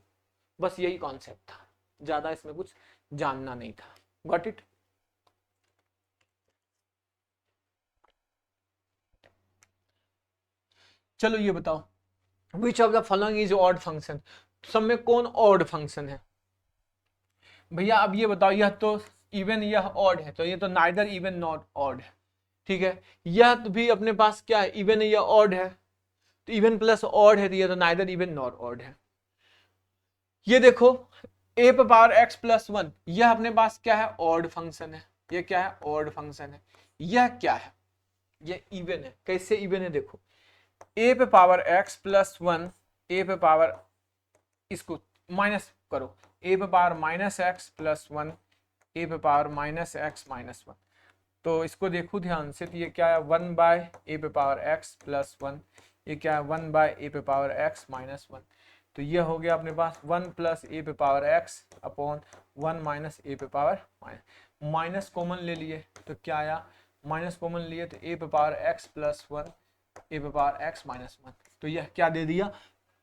बस यही कॉन्सेप्ट था, ज्यादा इसमें कुछ जानना नहीं था। Got it. चलो ये बताओ which of the following is odd function, सब में कौन ऑड फंक्शन है भैया, अब ये बताओ, यह तो इवन यह ऑड है, तो ये तो नाइदर इवन नॉट ऑड है, ठीक है, यह तो भी अपने पास क्या है इवन है, यह ऑड है, तो इवन प्लस ऑड है, तो ये तो नाइदर इवन नॉट ऑड है। ये देखो ए पे पावर एक्स प्लस 1, यह अपने पास क्या है ऑड फंक्शन है, ये क्या है ऑड फंक्शन है, यह क्या है यह इवन है, कैसे इवन है देखो, ए पे पावर एक्स प्लस 1, ए पे पावर, इसको माइनस करो, ए पे पावर माइनस एक्स प्लस 1, ए पे पावर माइनस एक्स माइनस 1, तो इसको देखो ध्यान से, तो ये क्या है 1 बाय ए पे पावर एक्स प्लस 1, ये क्या है 1 बाय ए पे पावर एक्स माइनस 1, तो ये हो गया अपने पास 1 प्लस ए पे पावर एक्स अपॉन 1 माइनस ए पे पावर माइनस कॉमन ले लिए, तो क्या आया माइनस कॉमन लिए तो ए पे पावर एक्स प्लस 1, ए पे पावर एक्स माइनस 1, तो यह क्या दे दिया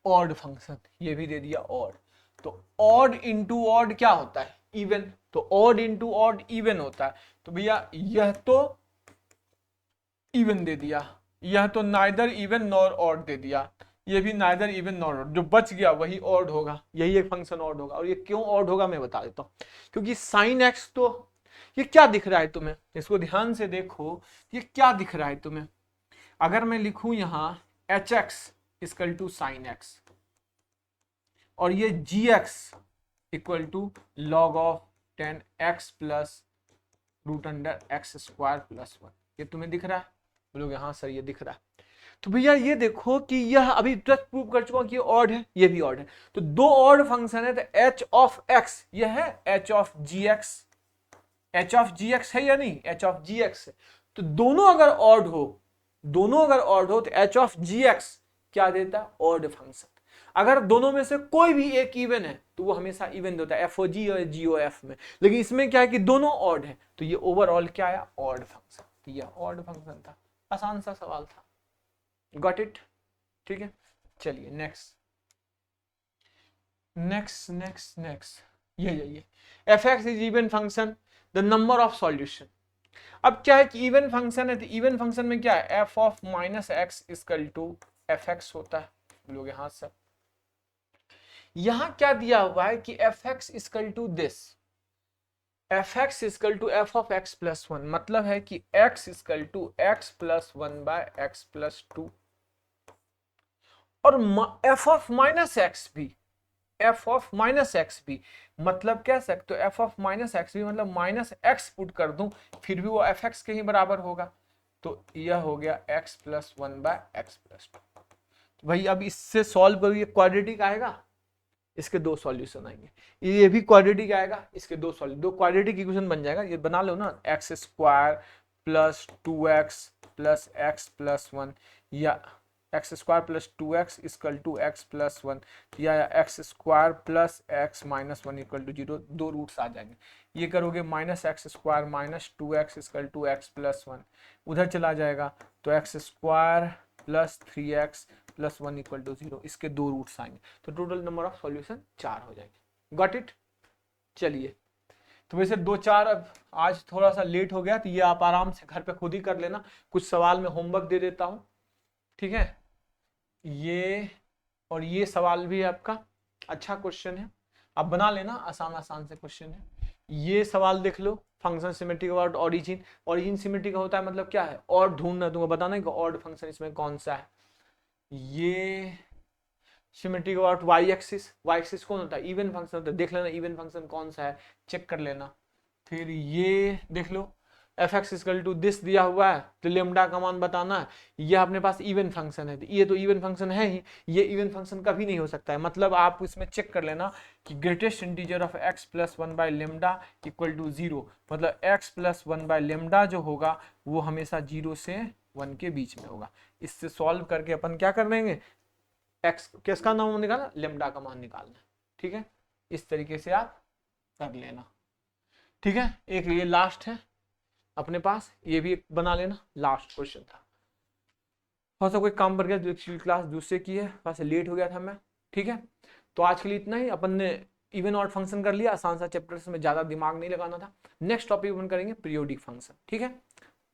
ऑड फंक्शन, ये भी दे दिया ऑड। तो ऑड इंटू ऑड क्या होता है इवन, तो ऑड इंटू ऑड इवन होता है, तो भैया यह तो इवन दे दिया, यह तो नाइदर इवन नॉर ऑड दे दिया, ये भी नाइदर इवन नॉर ऑड, जो बच गया वही ऑड होगा, यही एक फंक्शन ऑड होगा। और ये क्यों ऑड होगा मैं बता देता हूं, क्योंकि साइन एक्स, तो ये क्या दिख रहा है तुम्हें, इसको ध्यान से देखो, ये क्या दिख रहा है तुम्हें, अगर मैं लिखूं यहां H X equal to sine X, और ये G X equal to log of 10x plus root under X square plus 1, ये तुम्हें दिख रहा है, बोलोगे हाँ सर ये दिख रहा है। तो भैया ये देखो कि यह अभी जस्ट प्रूव कर चुका कि ऑड है, ये भी ऑड है, तो दो ऑड फंक्शन है, तो h ऑफ x यह है h of gx, h of gx है या नहीं, h ऑफ gx है, तो दोनों अगर ऑड हो, दोनों अगर ऑड हो तो h ऑफ gx क्या देता है ऑड फंक्शन, अगर दोनों में से कोई भी एक इवन है तो वो हमेशा इवन देता है एफओजी और जीओएफ में, लेकिन इसमें क्या है कि दोनों ऑड है, तो ये ओवरऑल क्या आया ऑड फंक्शन, तो ये ऑड फंक्शन था, आसान सा सवाल था। गॉट इट, ठीक है। चलिए नेक्स्ट नेक्स्ट नेक्स्ट नेक्स्ट, ये F x is even function, the number of solution. अब क्या है कि इवन फंक्शन है, तो इवन फंक्शन में क्या है F of minus x equal to F x होता है, बोलोगे हाँ सर। यहां क्या दिया हुआ है कि F x equal to this, F x equal to F of x plus 1, मतलब है कि x equal to x plus 1 by x plus 2, और एफ ऑफ माइनस एक्स भी, एफ ऑफ माइनस एक्स भी, मतलब कह सकते हो एफ ऑफ माइनस एक्स भी, मतलब माइनस एक्स पुट कर दूं फिर भी वो एफ एक्स के ही बराबर होगा, तो यह हो गया x plus 1 by x plus 2। तो भाई अब इससे सॉल्व करिए, क्वाड्रेटिक आएगा, इसके दो सॉल्यूशन आएंगे, ये भी क्वाड्रेटिक आएगा, इसके दो सॉल्यूशन, दो क्वाड्रेटिक इक्वेशन बन जाएगा, ये बना लो ना, x square plus 2x plus x plus 1, या x square plus 2x equal to x plus 1 या x square plus x minus 1 equal to 0, दो रूट्स आ जाएंगे। ये करोगे minus x square minus 2x equal to x plus 1, उधर चला जाएगा तो x square plus 3x plus 1 equal to 0, इसके दो रूट्स आएंगे, तो टोटल नंबर ऑफ सॉल्यूशन 4 हो जाएंगे। Got it. चलिए, तो वैसे 2-4 अब आज थोड़ा सा लेट हो गया, तो ये आप आराम से घर पे खुद ही कर लेना। कुछ सवाल में होमवर्क दे देता हूँ, ठीक है। ये और ये सवाल भी आपका अच्छा क्वेश्चन है, आप बना लेना, आसान आसान से क्वेश्चन है। ये सवाल देख लो, function symmetric about origin. Origin symmetric होता है मतलब क्या है, और ढूंढना, तुमको बताना कि ऑड फंक्शन इसमें कौन सा है। ये symmetric about Y axis, Y axis कौन होता है, इवन फंक्शन होता है, देख लेना इवन फंक्शन कौन सा है, चेक कर लेना। फिर ये देख लो, F x equal to this दिया हुआ है, तो लेमडा का मान बताना है, ये अपने पास इवन फंक्शन है, तो ये तो इवन फंक्शन है ही, ये इवन फंक्शन कभी नहीं हो सकता है। मतलब आप इसमें चेक कर लेना कि greatest integer of x plus 1 by lambda equal to 0, मतलब एक्स प्लस 1 बाई लेमडा जो होगा वो हमेशा 0 से 1 के बीच में होगा। इससे सॉल्व करके अपन क्या कर लेंगे, एक्स किसका नाम निकालना, लेमडा का मान निकालना, ठीक है। इस तरीके से आप कर लेना, ठीक है। एक ये लास्ट है अपने पास, ये भी एक बना लेना, लास्ट क्वेश्चन था। हो सकता कोई काम पड़ गया, क्लास दूसरे की है, थोड़ा सा लेट हो गया था मैं, ठीक है। तो आज के लिए इतना ही, अपन ने इवन ऑड फंक्शन कर लिया, आसान सा चैप्टर में ज्यादा दिमाग नहीं लगाना था। नेक्स्ट टॉपिक अपन करेंगे पीरियोडिक फंक्शन, ठीक है।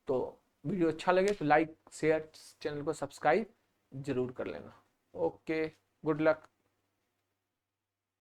तो वीडियो अच्छा लगे तो लाइक शेयर, चैनल को सब्सक्राइब जरूर कर लेना। Okay, good luck.